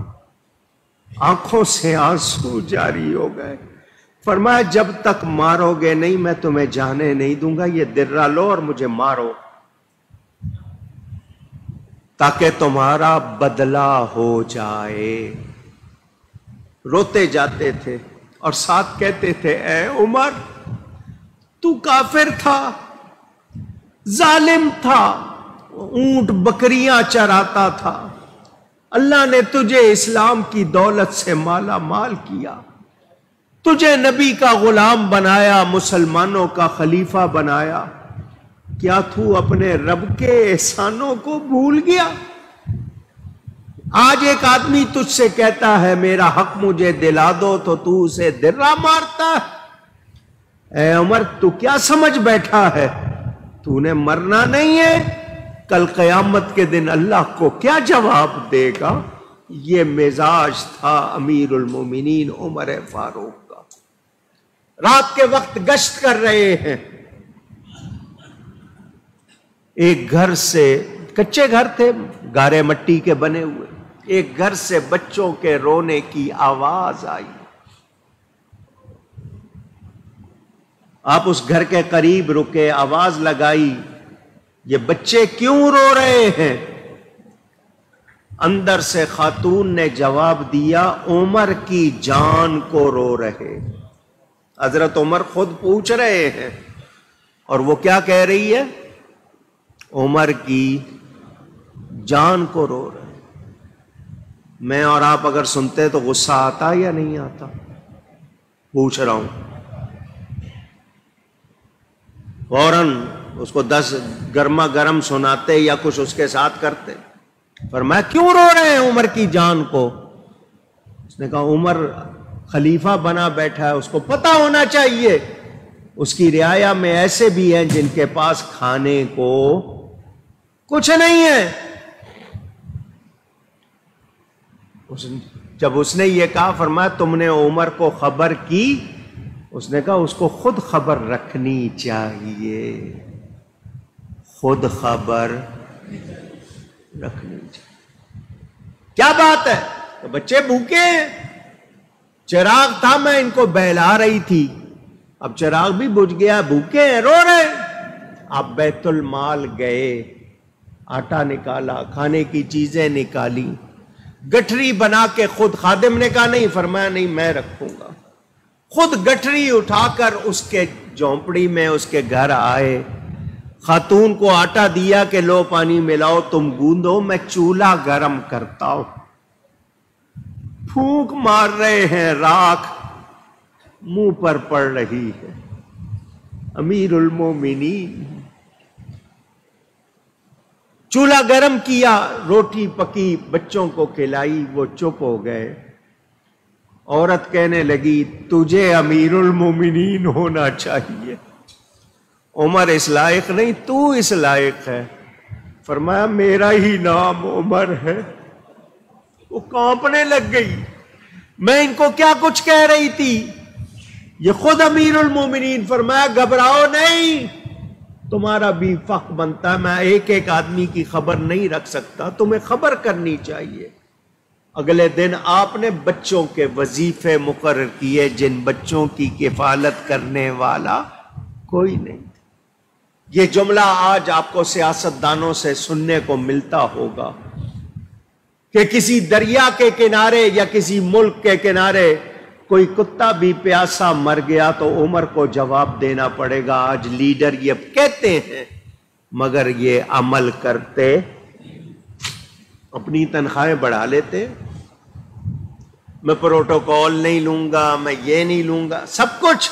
[SPEAKER 1] آنکھوں سے آنسو جاری ہو گئے۔ فرمایا جب تک مارو گے نہیں میں تمہیں جانے نہیں دوں گا، یہ درہ لو اور مجھے مارو۔ تاکہ تمہارا بدلہ ہو جائے۔ روتے جاتے تھے اور ساتھ کہتے تھے اے عمر تو کافر تھا، ظالم تھا، اونٹ بکریاں چراتا تھا، اللہ نے تجھے اسلام کی دولت سے مالا مال کیا، تجھے نبی کا غلام بنایا، مسلمانوں کا خلیفہ بنایا، کیا تو اپنے رب کے احسانوں کو بھول گیا؟ آج ایک آدمی تجھ سے کہتا ہے میرا حق مجھے دلا دو تو تو اسے درا مارتا ہے۔ اے عمر تو کیا سمجھ بیٹھا ہے؟ تو نے مرنا نہیں ہے، کل قیامت کے دن اللہ کو کیا جواب دے گا؟ یہ مزاج تھا امیر المومنین عمر فاروق کا۔ رات کے وقت گشت کر رہے ہیں، ایک گھر سے، کچے گھر تھے گارے مٹی کے بنے ہوئے، ایک گھر سے بچوں کے رونے کی آواز آئی۔ آپ اس گھر کے قریب رکے، آواز لگائی یہ بچے کیوں رو رہے ہیں؟ اندر سے خاتون نے جواب دیا عمر کی جان کو رو رہے۔ حضرت عمر خود پوچھ رہے ہیں اور وہ کیا کہہ رہی ہے؟ عمر کی جان کو رو رہے۔ میں اور آپ اگر سنتے تو غصہ آتا یا نہیں آتا؟ پوچھ رہا ہوں۔ فوراً اس کو 10 گرما گرم سناتے یا کچھ اس کے ساتھ کرتے۔ فرمایا کیوں رو رہے ہیں عمر کی جان کو؟ اس نے کہا عمر خلیفہ بنا بیٹھا ہے، اس کو پتہ ہونا چاہیے اس کی رعایا میں ایسے بھی ہیں جن کے پاس کھانے کو کچھ نہیں ہے۔ جب اس نے یہ کہا فرمایا تم نے عمر کو خبر کی؟ اس نے کہا اس کو خود خبر رکھنی چاہیے، خود خبر رکھنی چاہیے۔ کیا بات ہے؟ تو بچے بھوکے ہیں، چراغ تھا میں ان کو بہلا رہی تھی، اب چراغ بھی بجھ گیا، بھوکے ہیں، رو رہے۔ آپ بیت المال گئے، آٹا نکالا، کھانے کی چیزیں نکالی، گٹھری بنا کے خود، خادم نے کہا نہیں، فرمایا نہیں میں رکھوں گا، خود گٹھری اٹھا کر اس کے جھونپڑی میں اس کے گھر آئے، خاتون کو آٹا دیا کہ لو پانی ملاؤ تم گوندو، میں چولہا گرم کرتا ہوں۔ پھونک مار رہے ہیں، راکھ منہ پر پڑ رہی ہے۔ امیر المومنین چولہا گرم کیا، روٹی پکی، بچوں کو کھلائی، وہ چپ ہو گئے۔ عورت کہنے لگی تجھے امیر المومنین ہونا چاہیے، عمر اس لائق نہیں، تو اس لائق ہے۔ فرمایا میرا ہی نام عمر ہے۔ وہ کانپنے لگ گئی، میں ان کو کیا کچھ کہہ رہی تھی، یہ خود امیر المومنین۔ فرمایا گھبراؤ نہیں، تمہارا بھی فخر بنتا ہے، میں ایک ایک آدمی کی خبر نہیں رکھ سکتا، تمہیں خبر کرنی چاہیے۔ اگلے دن آپ نے بچوں کے وظیفے مقرر کیے جن بچوں کی کفالت کرنے والا کوئی نہیں۔ یہ جملہ آج آپ کو سیاستدانوں سے سننے کو ملتا ہوگا کہ کسی دریا کے کنارے یا کسی ملک کے کنارے کوئی کتا بھی پیاسا مر گیا تو عمر کو جواب دینا پڑے گا۔ آج لیڈر یہ کہتے ہیں مگر یہ عمل کرتے، اپنی تنخواہیں بڑھا لیتے، میں پروٹوکول نہیں لوں گا، میں یہ نہیں لوں گا، سب کچھ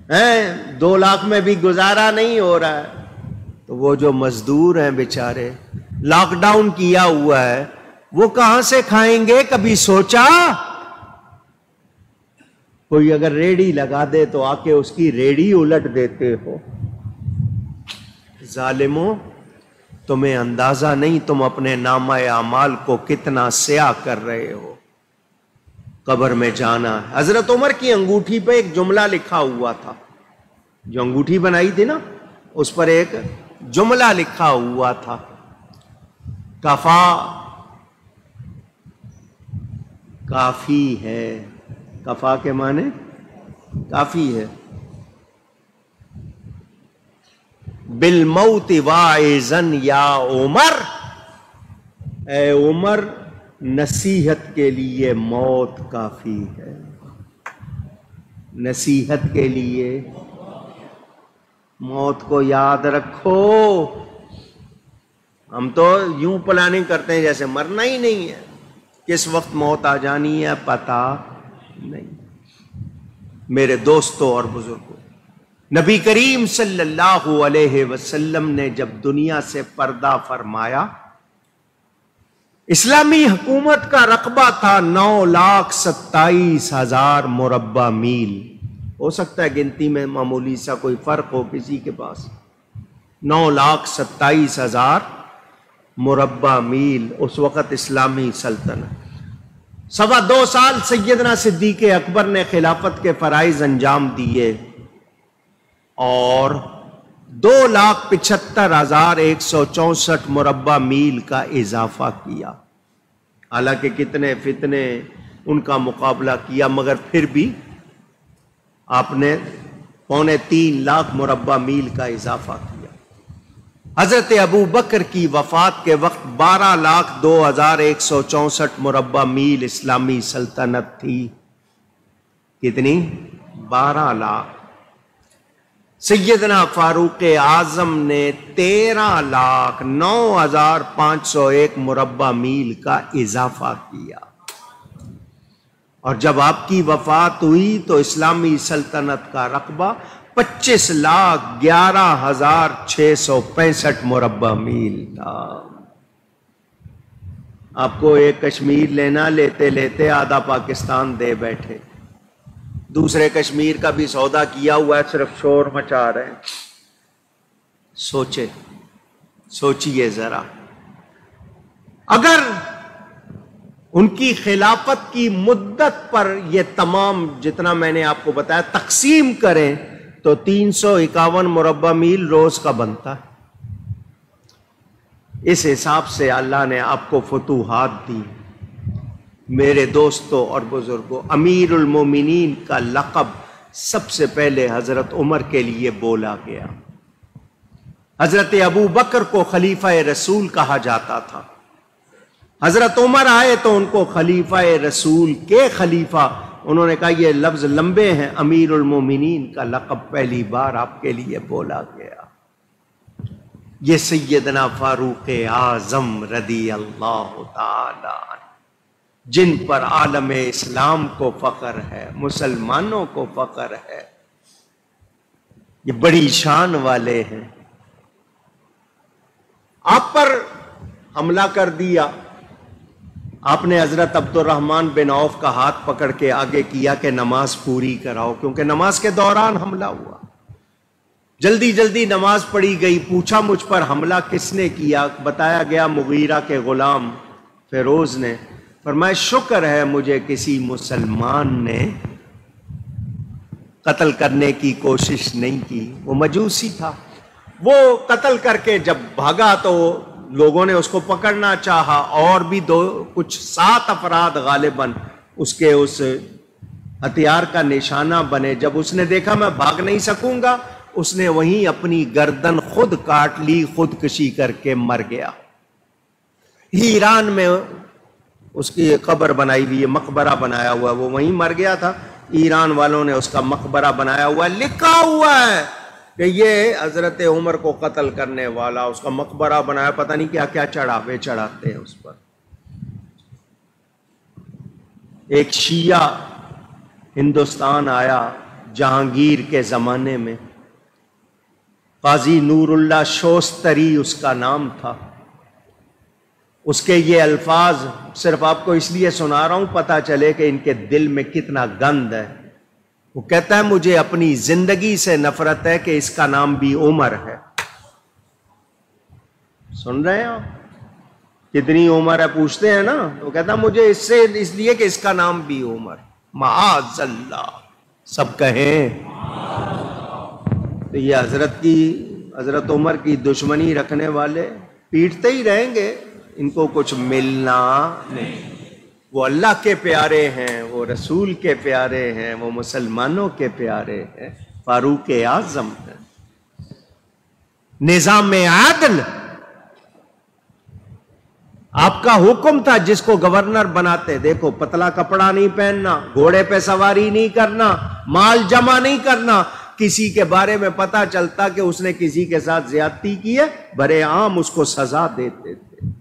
[SPEAKER 1] ہے، 2 لاکھ میں بھی گزارا نہیں ہو رہا ہے۔ تو وہ جو مزدور ہیں بیچارے، لاک ڈاؤن کیا ہوا ہے، وہ کہاں سے کھائیں گے؟ کبھی سوچا؟ کوئی اگر ریڑھی لگا دے تو آ کے اس کی ریڑھی الٹ دیتے ہو۔ ظالموں، تمہیں اندازہ نہیں تم اپنے نامہ اعمال کو کتنا سیاہ کر رہے ہو۔ قبر میں جانا ہے۔ حضرت عمر کی انگوٹھی پہ ایک جملہ لکھا ہوا تھا، جو انگوٹھی بنائی تھی نا اس پر ایک جملہ لکھا ہوا تھا، کفا، کافی ہے۔ کفا کے معنی کافی ہے۔ بالموت واعظا یا عمر، اے عمر نصیحت کے لیے موت کافی ہے، نصیحت کے لیے موت کو یاد رکھو۔ ہم تو یوں پلاننگ کرتے ہیں جیسے مرنا ہی نہیں ہے، کس وقت موت آ جانی ہے پتہ نہیں۔ میرے دوستوں اور بزرگوں، نبی کریم صلی اللہ علیہ وسلم نے جب دنیا سے پردہ فرمایا، اسلامی حکومت کا رقبہ تھا 9,27,000 مربع میل۔ ہو سکتا ہے گنتی میں معمولی سا کوئی فرق ہو کسی کے پاس۔ 9,27,000 مربع میل اس وقت اسلامی سلطنت۔ 2.25 سال سیدنا صدیق اکبر نے خلافت کے فرائض انجام دیے اور 2,75,164 مربع میل کا اضافہ کیا۔ حالانکہ کتنے فتنے ان کا مقابلہ کیا، مگر پھر بھی آپ نے 2.25 لاکھ مربع میل کا اضافہ کیا۔ حضرت ابو بکر کی وفات کے وقت 12,02,164 مربع میل اسلامی سلطنت تھی۔ کتنی؟ 12 لاکھ۔ سیدنا فاروق اعظم نے 13,09,501 مربع میل کا اضافہ کیا، اور جب آپ کی وفات ہوئی تو اسلامی سلطنت کا رقبہ 25,11,665 مربع میل تھا۔ آپ کو ایک کشمیر لینا، لیتے لیتے آدھا پاکستان دے بیٹھے۔ دوسرے کشمیر کا بھی سودا کیا ہوا ہے، صرف شور مچا رہے ہیں۔ سوچئے ذرا، اگر ان کی خلافت کی مدت پر یہ تمام جتنا میں نے آپ کو بتایا تقسیم کریں تو 351 مربع میل روز کا بنتا ہے۔ اس حساب سے اللہ نے آپ کو فتوحات دی۔ میرے دوستوں اور بزرگوں، امیر المومنین کا لقب سب سے پہلے حضرت عمر کے لیے بولا گیا۔ حضرت ابو بکر کو خلیفہ رسول کہا جاتا تھا، حضرت عمر آئے تو ان کو خلیفہ رسول کے خلیفہ، انہوں نے کہا یہ لفظ لمبے ہیں، امیر المومنین کا لقب پہلی بار آپ کے لیے بولا گیا۔ یہ سیدنا فاروق اعظم رضی اللہ تعالی عنہ، جن پر عالم اسلام کو فخر ہے، مسلمانوں کو فخر ہے، یہ بڑی شان والے ہیں۔ آپ پر حملہ کر دیا، آپ نے حضرت عبد الرحمن بن عوف کا ہاتھ پکڑ کے آگے کیا کہ نماز پوری کراؤ، کیونکہ نماز کے دوران حملہ ہوا۔ جلدی جلدی نماز پڑھی گئی، پوچھا مجھ پر حملہ کس نے کیا، بتایا گیا مغیرہ کے غلام فیروز نے۔ فرمایا شکر ہے مجھے کسی مسلمان نے قتل کرنے کی کوشش نہیں کی، وہ مجوسی تھا۔ وہ قتل کر کے جب بھاگا تو لوگوں نے اس کو پکڑنا چاہا، اور بھی کچھ 7 افراد غالباً اس کے اس ہتھیار کا نشانہ بنے۔ جب اس نے دیکھا میں بھاگ نہیں سکوں گا، اس نے وہیں اپنی گردن خود کاٹ لی، خودکشی کر کے مر گیا۔ ایران میں اس کی قبر بنائی ہوئی ہے، مقبرہ بنایا ہوا ہے، وہ وہیں مر گیا تھا، ایران والوں نے اس کا مقبرہ بنایا ہوا ہے، لکھا ہوا ہے کہ یہ حضرت عمر کو قتل کرنے والا، اس کا مقبرہ بنایا، پتہ نہیں کیا کیا چڑھاوے چڑھاتے ہیں اس پر۔ ایک شیعہ ہندوستان آیا جہانگیر کے زمانے میں، قاضی نور اللہ شوستری اس کا نام تھا۔ اس کے یہ الفاظ صرف آپ کو اس لیے سنا رہا ہوں پتہ چلے کہ ان کے دل میں کتنا گند ہے۔ وہ کہتا ہے مجھے اپنی زندگی سے نفرت ہے کہ اس کا نام بھی عمر ہے۔ سن رہے ہیں آپ کتنی عمر ہے پوچھتے ہیں نا، وہ کہتا ہے مجھے اس لیے کہ اس کا نام بھی عمر۔ معاذ اللہ، سب کہیں۔ تو یہ حضرت عمر کی دشمنی رکھنے والے پیٹتے ہی رہیں گے، ان کو کچھ ملنا نہیں۔ وہ اللہ کے پیارے ہیں، وہ رسول کے پیارے ہیں، وہ مسلمانوں کے پیارے ہیں، فاروق اعظم ہیں۔ نظام عدل آپ کا حکم تھا جس کو گورنر بناتے، دیکھو پتلا کپڑا نہیں پہننا، گھوڑے پہ سواری نہیں کرنا، مال جمع نہیں کرنا. کسی کے بارے میں پتا چلتا کہ اس نے کسی کے ساتھ زیادتی کی ہے، برے عام اس کو سزا دیتے تھے.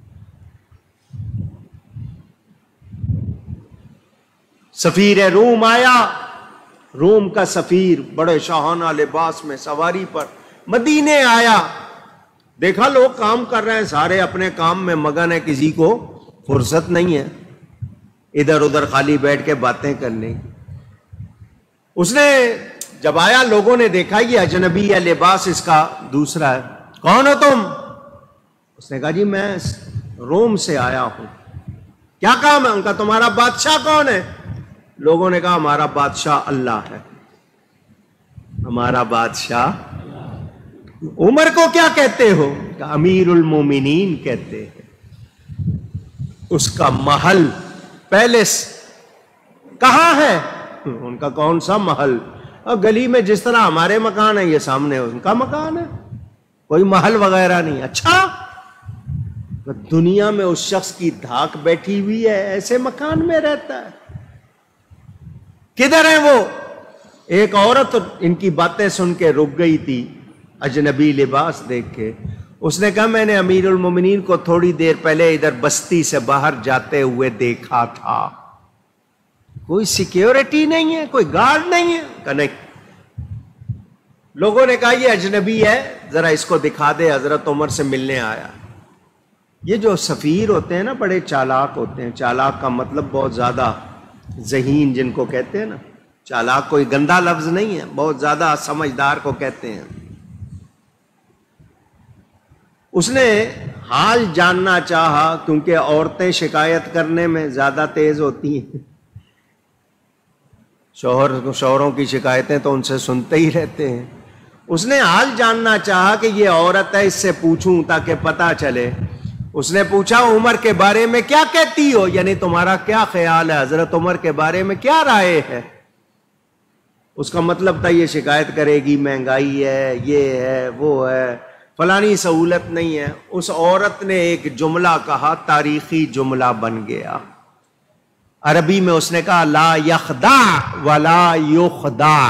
[SPEAKER 1] سفیر روم آیا، روم کا سفیر بڑے شاہانہ لباس میں سواری پر مدینے آیا. دیکھا لوگ کام کر رہے ہیں، سارے اپنے کام میں مگن ہے، کسی کو فرصت نہیں ہے ادھر ادھر خالی بیٹھ کے باتیں کرنے. اس نے جب آیا، لوگوں نے دیکھا یہ اجنبی ہے، لباس اس کا دوسرا ہے. کون ہو تم؟ اس نے کہا جی میں روم سے آیا ہوں. کیا کام ہے؟ ان کا تمہارا بادشاہ کون ہے؟ لوگوں نے کہا ہمارا بادشاہ اللہ ہے. ہمارا بادشاہ. عمر کو کیا کہتے ہو؟ کہ امیر المومنین کہتے ہیں. اس کا محل، پیلس کہاں ہے؟ ان کا کون سا محل؟ گلی میں جس طرح ہمارے مکان ہے، یہ سامنے ان کا مکان ہے، کوئی محل وغیرہ نہیں. اچھا، دنیا میں اس شخص کی دھاک بیٹھی ہوئی ہے، ایسے مکان میں رہتا ہے. کدھر ہے وہ؟ ایک عورت ان کی باتیں سن کے رک گئی تھی، اجنبی لباس دیکھ کے. اس نے کہا میں نے امیر المومنین کو تھوڑی دیر پہلے ادھر بستی سے باہر جاتے ہوئے دیکھا تھا. کوئی سیکیورٹی نہیں ہے، کوئی گارڈ نہیں ہے؟ کہ نہیں. لوگوں نے کہا یہ اجنبی ہے، ذرا اس کو دکھا دے، حضرت عمر سے ملنے آیا. یہ جو سفیر ہوتے ہیں نا، بڑے چالاک ہوتے ہیں. چالاک کا مطلب بہت زیادہ ذہین، جن کو کہتے ہیں نا. چالاک کوئی گندا لفظ نہیں ہے، بہت زیادہ سمجھدار کو کہتے ہیں. اس نے حال جاننا چاہا، کیونکہ عورتیں شکایت کرنے میں زیادہ تیز ہوتی ہیں. شوہروں کی شکایتیں تو ان سے سنتے ہی رہتے ہیں. اس نے حال جاننا چاہا کہ یہ عورت ہے، اس سے پوچھوں تاکہ پتہ چلے. اس نے پوچھا عمر کے بارے میں کیا کہتی ہو، یعنی تمہارا کیا خیال ہے، حضرت عمر کے بارے میں کیا رائے ہے؟ اس کا مطلب تھا یہ شکایت کرے گی، مہنگائی ہے، یہ ہے، وہ ہے، فلانی سہولت نہیں ہے. اس عورت نے ایک جملہ کہا، تاریخی جملہ بن گیا. عربی میں اس نے کہا لا یخدع ولا یخدع.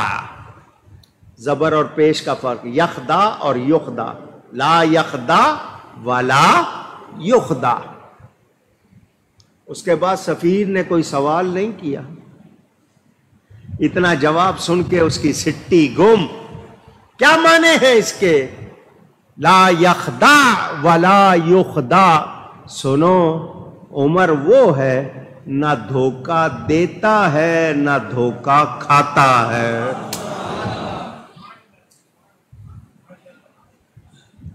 [SPEAKER 1] زبر اور پیش کا فرق، یخدع اور یخدع. لا یخدع ولا یخدع. اس کے بعد سفیر نے کوئی سوال نہیں کیا. اتنا جواب سن کے اس کی سٹی گم. کیا معنی ہے اس کے؟ لا یخدع ولا یخدع. سنو، عمر وہ ہے نہ دھوکہ دیتا ہے نہ دھوکہ کھاتا ہے.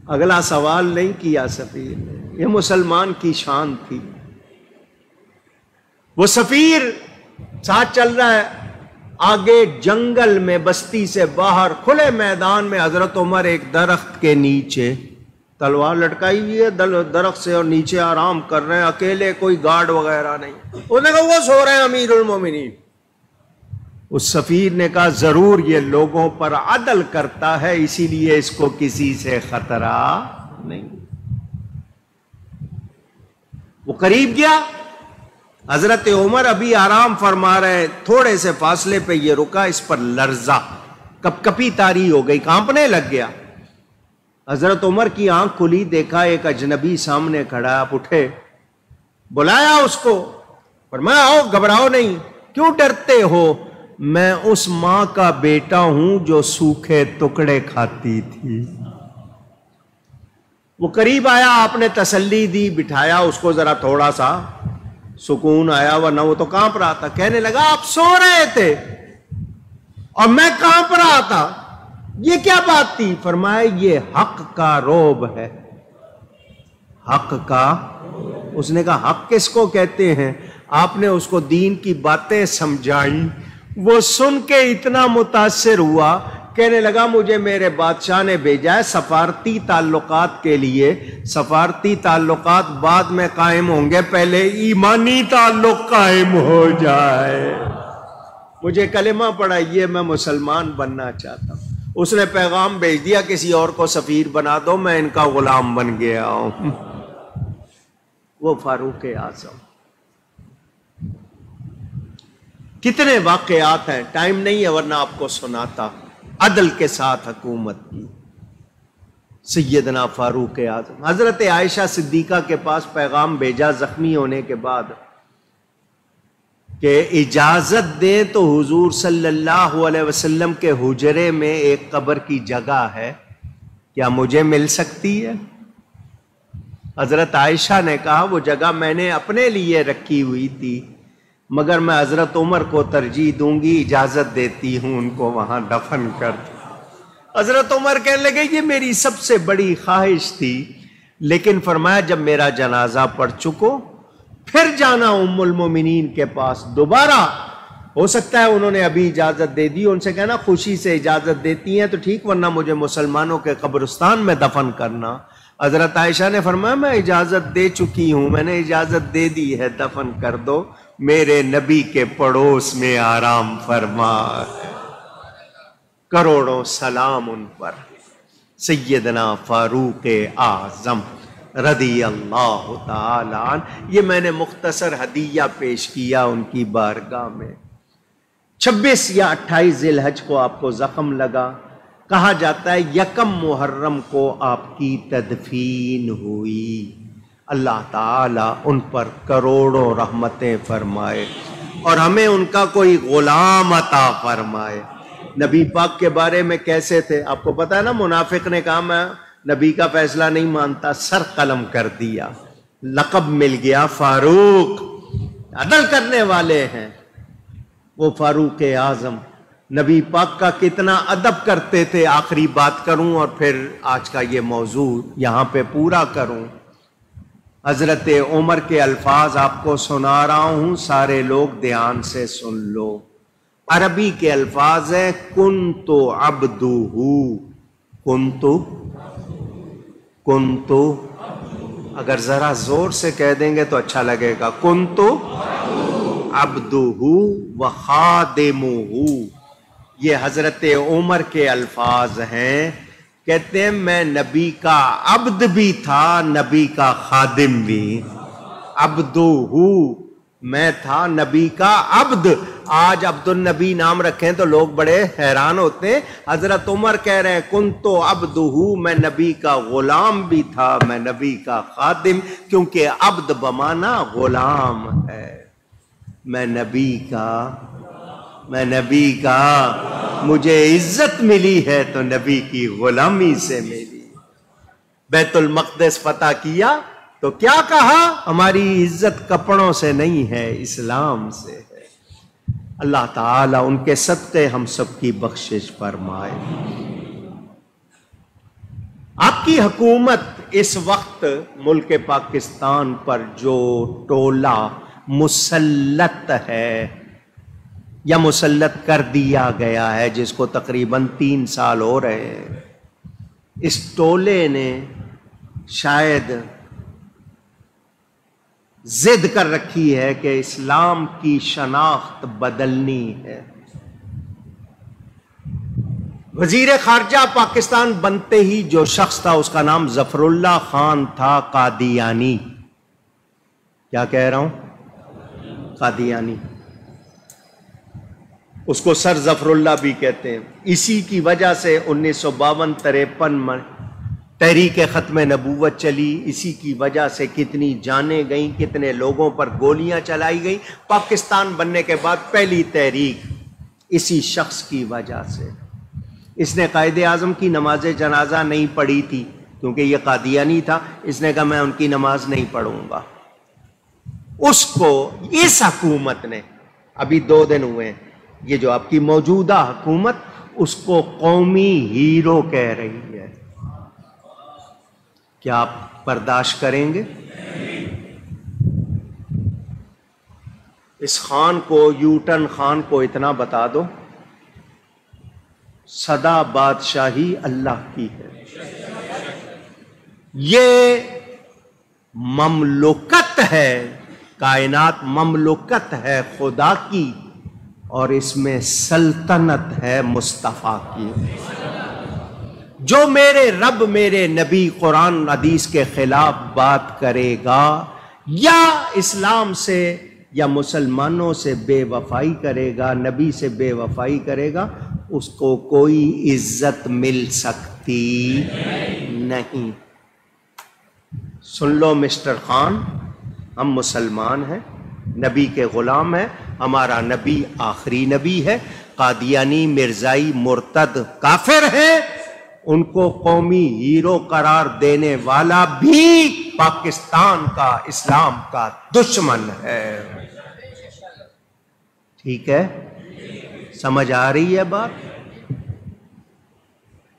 [SPEAKER 1] اگلا سوال نہیں کیا سفیر نے. یہ مسلمان کی شان تھی. وہ سفیر ساتھ چل رہا ہے، آگے جنگل میں، بستی سے باہر کھلے میدان میں حضرت عمر ایک درخت کے نیچے تلوار لٹکائی ہوئی ہے درخت سے، اور نیچے آرام کر رہے ہیں اکیلے، کوئی گارڈ وغیرہ نہیں. اس نے کہا وہ سو رہے ہیں امیر المومنین. اس سفیر نے کہا ضرور یہ لوگوں پر عدل کرتا ہے، اسی لیے اس کو کسی سے خطرہ نہیں. وہ قریب گیا. حضرت عمر ابھی آرام فرما رہے، تھوڑے سے فاصلے پہ یہ رکا. اس پر لرزہ، کپ کپی طاری ہو گئی، کانپنے لگ گیا. حضرت عمر کی آنکھ کھلی، دیکھا ایک اجنبی سامنے کھڑا. آپ اٹھے، بلایا اس کو، فرمایا آؤ، گھبراؤ نہیں. کیوں ڈرتے ہو؟ میں اس ماں کا بیٹا ہوں جو سوکھے ٹکڑے کھاتی تھی. وہ قریب آیا، آپ نے تسلی دی، بٹھایا اس کو، ذرا تھوڑا سا سکون آیا، ورنہ وہ تو کانپ رہا تھا. کہنے لگا آپ سو رہے تھے اور میں کانپ رہا تھا، یہ کیا بات تھی؟ فرمایا یہ حق کا روب ہے. حق کا. اس نے کہا حق کس کو کہتے ہیں؟ آپ نے اس کو دین کی باتیں سمجھائی. وہ سن کے اتنا متاثر ہوا، کہنے لگا مجھے میرے بادشاہ نے بھیجا ہے سفارتی تعلقات کے لیے. سفارتی تعلقات بعد میں قائم ہوں گے، پہلے ایمانی تعلق قائم ہو جائے. مجھے کلمہ پڑھائیے، میں مسلمان بننا چاہتا ہوں. اس نے پیغام بھیج دیا کسی اور کو سفیر بنا دو، میں ان کا غلام بن گیا ہوں. وہ فاروق اعظم. کتنے واقعات ہیں، ٹائم نہیں ہے ورنہ آپ کو سناتا. عدل کے ساتھ حکومت کی سیدنا فاروق اعظم. حضرت عائشہ صدیقہ کے پاس پیغام بھیجا زخمی ہونے کے بعد کہ اجازت دیں تو حضور صلی اللہ علیہ وسلم کے حجرے میں ایک قبر کی جگہ ہے، کیا مجھے مل سکتی ہے؟ حضرت عائشہ نے کہا وہ جگہ میں نے اپنے لیے رکھی ہوئی تھی، مگر میں حضرت عمر کو ترجیح دوں گی، اجازت دیتی ہوں ان کو وہاں دفن کر دو. حضرت عمر کہنے لگے یہ میری سب سے بڑی خواہش تھی، لیکن فرمایا جب میرا جنازہ پڑھ چکو پھر جانا ام المومنین کے پاس دوبارہ. ہو سکتا ہے انہوں نے ابھی اجازت دے دی، ان سے کہنا خوشی سے اجازت دیتی ہیں تو ٹھیک، ورنہ مجھے مسلمانوں کے قبرستان میں دفن کرنا. حضرت عائشہ نے فرمایا میں اجازت دے چکی ہوں، میں نے اجازت دے دی ہے، دفن کر دو، میرے نبی کے پڑوس میں آرام فرما. کروڑوں سلام ان پر. سیدنا فاروق اعظم رضی اللہ تعالی عنہ. یہ میں نے مختصر ہدیہ پیش کیا ان کی بارگاہ میں. 26 یا 28 ذی الحج کو آپ کو زخم لگا، کہا جاتا ہے 1 محرم کو آپ کی تدفین ہوئی. اللہ تعالی ان پر کروڑوں رحمتیں فرمائے اور ہمیں ان کا کوئی غلام عطا فرمائے. نبی پاک کے بارے میں کیسے تھے آپ کو پتا ہے نا، منافق نے کہا میں نبی کا فیصلہ نہیں مانتا، سر قلم کر دیا، لقب مل گیا فاروق، عدل کرنے والے ہیں. وہ فاروق اعظم نبی پاک کا کتنا ادب کرتے تھے. آخری بات کروں اور پھر آج کا یہ موضوع یہاں پہ پورا کروں. حضرت عمر کے الفاظ آپ کو سنا رہا ہوں، سارے لوگ دھیان سے سن لو. عربی کے الفاظ ہیں کنتو عبدہو، کنتو اگر ذرا زور سے کہہ دیں گے تو اچھا لگے گا. کنتو عبدہو وخادمہو، یہ حضرت عمر کے الفاظ ہیں. کہتے ہیں میں نبی کا عبد بھی تھا، نبی کا خادم بھی. عبدہو میں تھا نبی کا عبد. آج عبد النبی نام رکھیں تو لوگ بڑے حیران ہوتے ہیں. حضرت عمر کہہ رہے ہیں کنتو عبدہو، میں نبی کا غلام بھی تھا، میں نبی کا خادم، کیونکہ عبد بمانا غلام ہے. میں نبی کا مجھے عزت ملی ہے تو نبی کی غلامی سے ملی. بیت المقدس فتح کیا تو کیا کہا؟ ہماری عزت کپڑوں سے نہیں ہے، اسلام سے ہے. اللہ تعالیٰ ان کے صدقے ہم سب کی بخشش فرمائے. آپ کی حکومت اس وقت ملک پاکستان پر جو ٹولہ مسلط ہے یا مسلط کر دیا گیا ہے، جس کو تقریباً 3 سال ہو رہے ہیں، اس ٹولے نے شاید ضد کر رکھی ہے کہ اسلام کی شناخت بدلنی ہے. وزیر خارجہ پاکستان بنتے ہی جو شخص تھا اس کا نام ظفر اللہ خان تھا، قادیانی. کیا کہہ رہا ہوں؟ قادیانی. اس کو سر ظفر اللہ بھی کہتے ہیں. اسی کی وجہ سے 1952-53 میں تحریک ختم نبوت چلی. اسی کی وجہ سے کتنی جانیں گئیں، کتنے لوگوں پر گولیاں چلائی گئیں. پاکستان بننے کے بعد پہلی تحریک اسی شخص کی وجہ سے. اس نے قائد اعظم کی نماز جنازہ نہیں پڑھی تھی کیونکہ یہ قادیانی تھا. اس نے کہا میں ان کی نماز نہیں پڑھوں گا. اس کو اس حکومت نے، ابھی 2 دن ہوئے ہیں، یہ جو آپ کی موجودہ حکومت، اس کو قومی ہیرو کہہ رہی ہے. کیا آپ برداشت کریں گے؟ اس خان کو، یوٹن خان کو اتنا بتا دو، سدا بادشاہی اللہ کی ہے. یہ مملکت ہے، کائنات مملکت ہے خدا کی، اور اس میں سلطنت ہے مصطفیٰ کی. جو میرے رب، میرے نبی، قرآن حدیث کے خلاف بات کرے گا یا اسلام سے یا مسلمانوں سے بے وفائی کرے گا، نبی سے بے وفائی کرے گا، اس کو کوئی عزت مل سکتی نہیں۔ سن لو مسٹر خان، ہم مسلمان ہیں، نبی کے غلام ہیں، ہمارا نبی آخری نبی ہے۔ قادیانی، مرزائی، مرتد، کافر ہیں، ان کو قومی ہیرو قرار دینے والا بھی پاکستان کا، اسلام کا دشمن ہے۔ ٹھیک ہے، سمجھ آ رہی ہے بات؟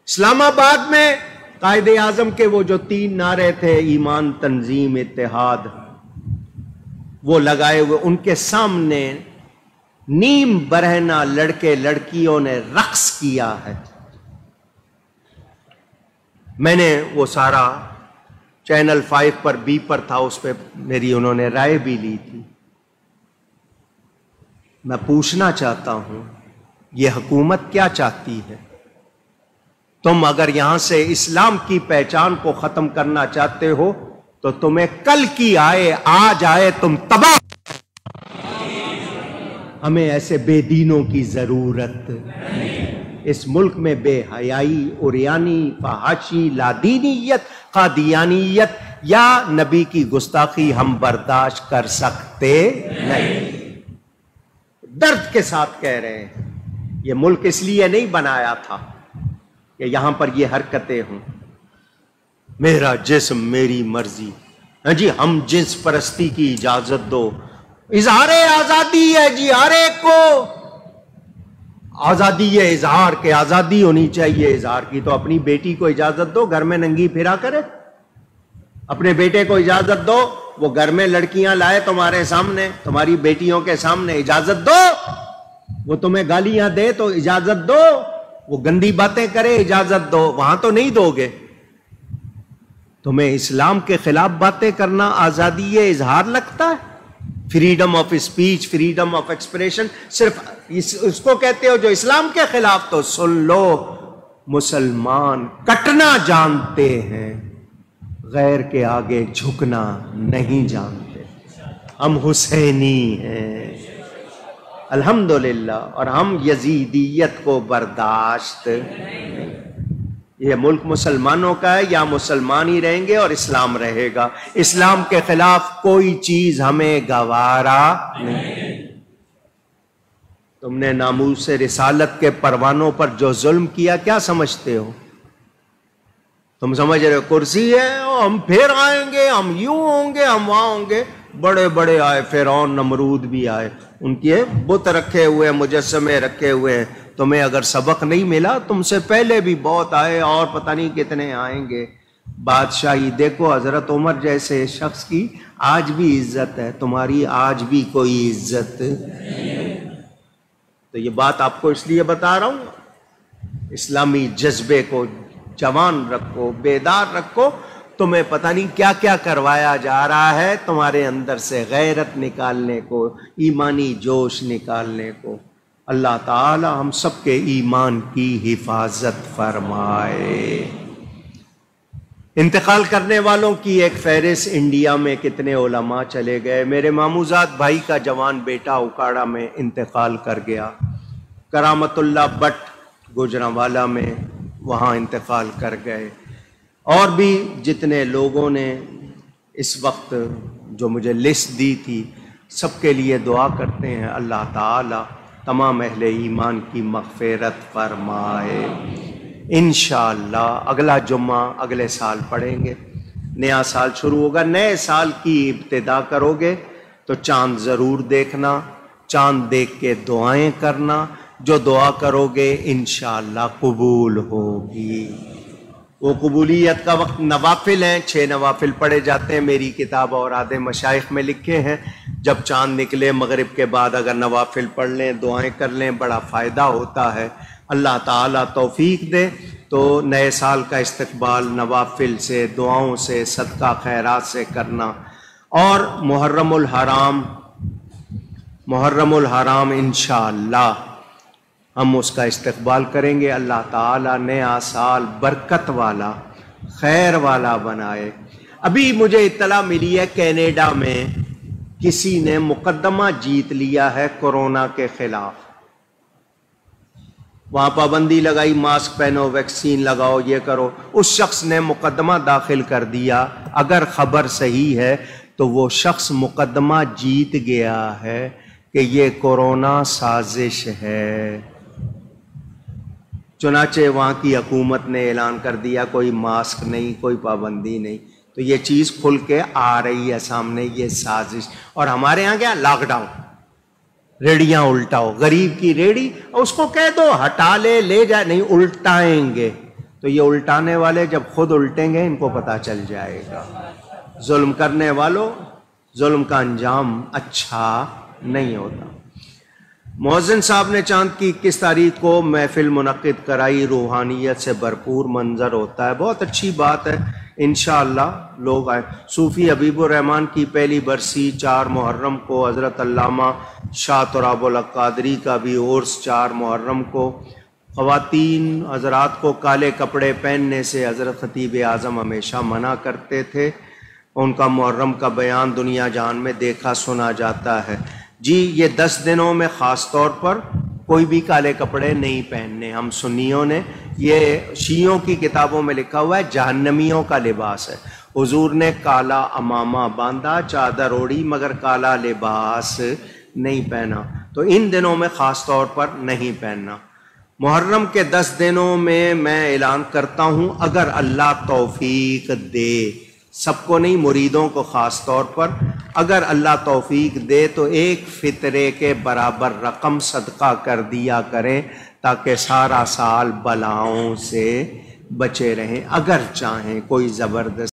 [SPEAKER 1] اسلام آباد میں قائد اعظم کے وہ جو 3 نعرے تھے، ایمان، تنظیم، اتحاد، وہ لگائے ہوئے، ان کے سامنے نیم برہنہ لڑکے لڑکیوں نے رقص کیا ہے۔ میں نے وہ سارا چینل 5 پر بی پر تھا، اس پہ میری انہوں نے رائے بھی لی تھی۔ میں پوچھنا چاہتا ہوں، یہ حکومت کیا چاہتی ہے؟ تم اگر یہاں سے اسلام کی پہچان کو ختم کرنا چاہتے ہو تو تمہیں کل کی آئے آج آئے تم تباہ۔ ہمیں ایسے بے دینوں کی ضرورت اس ملک میں، بے حیائی، عریانی، فحاشی، لادینیت، قادیانیت یا نبی کی گستاخی ہم برداشت کر سکتے نہیں۔ درد کے ساتھ کہہ رہے ہیں، یہ ملک اس لیے نہیں بنایا تھا کہ یہاں پر یہ حرکتیں ہوں۔ میرا جسم میری مرضی، ہاں جی، ہم جنس پرستی کی اجازت دو۔ اظہار آزادی ہے جی، ہر ایک کو آزادی ہے اظہار کے، آزادی ہونی چاہیے اظہار کی۔ تو اپنی بیٹی کو اجازت دو گھر میں ننگی پھرا کرے، اپنے بیٹے کو اجازت دو وہ گھر میں لڑکیاں لائے تمہارے سامنے، تمہاری بیٹیوں کے سامنے، اجازت دو۔ وہ تمہیں گالیاں دے تو اجازت دو، وہ گندی باتیں کرے اجازت دو، وہاں تو نہیں دو گے۔ تمہیں اسلام کے خلاف باتیں کرنا آزادی اظہار لگتا ہے؟ Freedom of speech, freedom of expression, صرف اس کو کہتے ہو جو اسلام کے خلاف؟ تو سن لو، مسلمان کٹنا جانتے ہیں، غیر کے آگے جھکنا نہیں جانتے۔ ہم حسینی ہیں الحمدللہ، اور ہم یزیدیت کو برداشت نہیں۔ یہ ملک مسلمانوں کا ہے، یا مسلمان ہی رہیں گے اور اسلام رہے گا۔ اسلام کے خلاف کوئی چیز ہمیں گوارا نہیں۔ تم نے ناموس رسالت کے پروانوں پر جو ظلم کیا، کیا سمجھتے ہو؟ تم سمجھ رہے ہو کرسی ہے، ہم پھر آئیں گے، ہم یوں ہوں گے، ہم وہاں ہوں گے؟ بڑے بڑے آئے، فرعون، نمرود بھی آئے، ان کے بت رکھے ہوئے، مجسمے رکھے ہوئے ہیں۔ تمہیں اگر سبق نہیں ملا، تم سے پہلے بھی بہت آئے اور پتہ نہیں کتنے آئیں گے۔ بادشاہی دیکھو، حضرت عمر جیسے شخص کی آج بھی عزت ہے، تمہاری آج بھی کوئی عزت نہیں۔ تو یہ بات آپ کو اس لیے بتا رہا ہوں، اسلامی جذبے کو جوان رکھو، بیدار رکھو۔ تمہیں پتہ نہیں کیا کیا کروایا جا رہا ہے تمہارے اندر سے، غیرت نکالنے کو، ایمانی جوش نکالنے کو۔ اللہ تعالی ہم سب کے ایمان کی حفاظت فرمائے۔ انتقال کرنے والوں کی ایک فہرست، انڈیا میں کتنے علماء چلے گئے۔ میرے ماموزاد بھائی کا جوان بیٹا اکاڑا میں انتقال کر گیا، کرامت اللہ بٹ گوجرانوالا میں وہاں انتقال کر گئے، اور بھی جتنے لوگوں نے اس وقت جو مجھے لسٹ دی تھی، سب کے لیے دعا کرتے ہیں اللہ تعالی تمام اہل ایمان کی مغفرت فرمائے۔ انشاءاللہ اگلا جمعہ اگلے سال پڑھیں گے، نیا سال شروع ہوگا۔ نئے سال کی ابتدا کرو گے تو چاند ضرور دیکھنا، چاند دیکھ کے دعائیں کرنا، جو دعا کرو گے انشاءاللہ قبول ہوگی۔ وہ قبولیت کا وقت نوافل ہیں، 6 نوافل پڑھے جاتے ہیں، میری کتاب اور آدھے مشائخ میں لکھے ہیں۔ جب چاند نکلے مغرب کے بعد اگر نوافل پڑھ لیں، دعائیں کر لیں، بڑا فائدہ ہوتا ہے۔ اللہ تعالیٰ توفیق دے تو نئے سال کا استقبال نوافل سے، دعاؤں سے، صدقہ خیرات سے کرنا، اور محرم الحرام انشاءاللہ ہم اس کا استقبال کریں گے۔ اللہ تعالیٰ نیا سال برکت والا، خیر والا بنائے۔ ابھی مجھے اطلاع ملی ہے کینیڈا میں کسی نے مقدمہ جیت لیا ہے کورونا کے خلاف. وہاں پابندی لگائی، ماسک پہنو، ویکسین لگاؤ، یہ کرو. اس شخص نے مقدمہ داخل کر دیا. اگر خبر صحیح ہے تو وہ شخص مقدمہ جیت گیا ہے کہ یہ کورونا سازش ہے. چنانچہ وہاں کی حکومت نے اعلان کر دیا کوئی ماسک نہیں، کوئی پابندی نہیں. تو یہ چیز کھل کے آ رہی ہے سامنے، یہ سازش. اور ہمارے ہاں کیا لاک ڈاؤن، ریڑیاں الٹاؤ. غریب کی ریڑی اس کو کہہ دو ہٹا لے جائے، نہیں الٹائیں گے. تو یہ الٹانے والے جب خود الٹیں گے ان کو پتہ چل جائے گا. ظلم کرنے والوں، ظلم کا انجام اچھا نہیں ہوتا. مؤذن صاحب نے چاند کی 21 تاریخ کو محفل منعقد کرائی، روحانیت سے بھرپور منظر ہوتا ہے. بہت اچھی بات ہے، انشاءاللہ لوگ آئیں. صوفی حبیب الرحمن کی پہلی برسی 4 محرم کو، حضرت علامہ شاہ تراب الحق قادری کا بھی عرس 4 محرم کو. خواتین حضرات کو کالے کپڑے پہننے سے حضرت خطیب اعظم ہمیشہ منع کرتے تھے. ان کا محرم کا بیان دنیا جہان میں دیکھا سنا جاتا ہے. جی یہ 10 دنوں میں خاص طور پر کوئی بھی کالے کپڑے نہیں پہننے. ہم سنیوں نے، یہ شیعوں کی کتابوں میں لکھا ہوا ہے جہنمیوں کا لباس ہے. حضور نے کالا امامہ باندھا، چادر اوڑھی، مگر کالا لباس نہیں پہنا. تو ان دنوں میں خاص طور پر نہیں پہننا. محرم کے 10 دنوں میں اعلان کرتا ہوں اگر اللہ توفیق دے، سب کو نہیں، مریدوں کو خاص طور پر، اگر اللہ توفیق دے تو ایک فطرے کے برابر رقم صدقہ کر دیا کریں تاکہ سارا سال بلاؤں سے بچے رہیں. اگر چاہیں کوئی زبردستی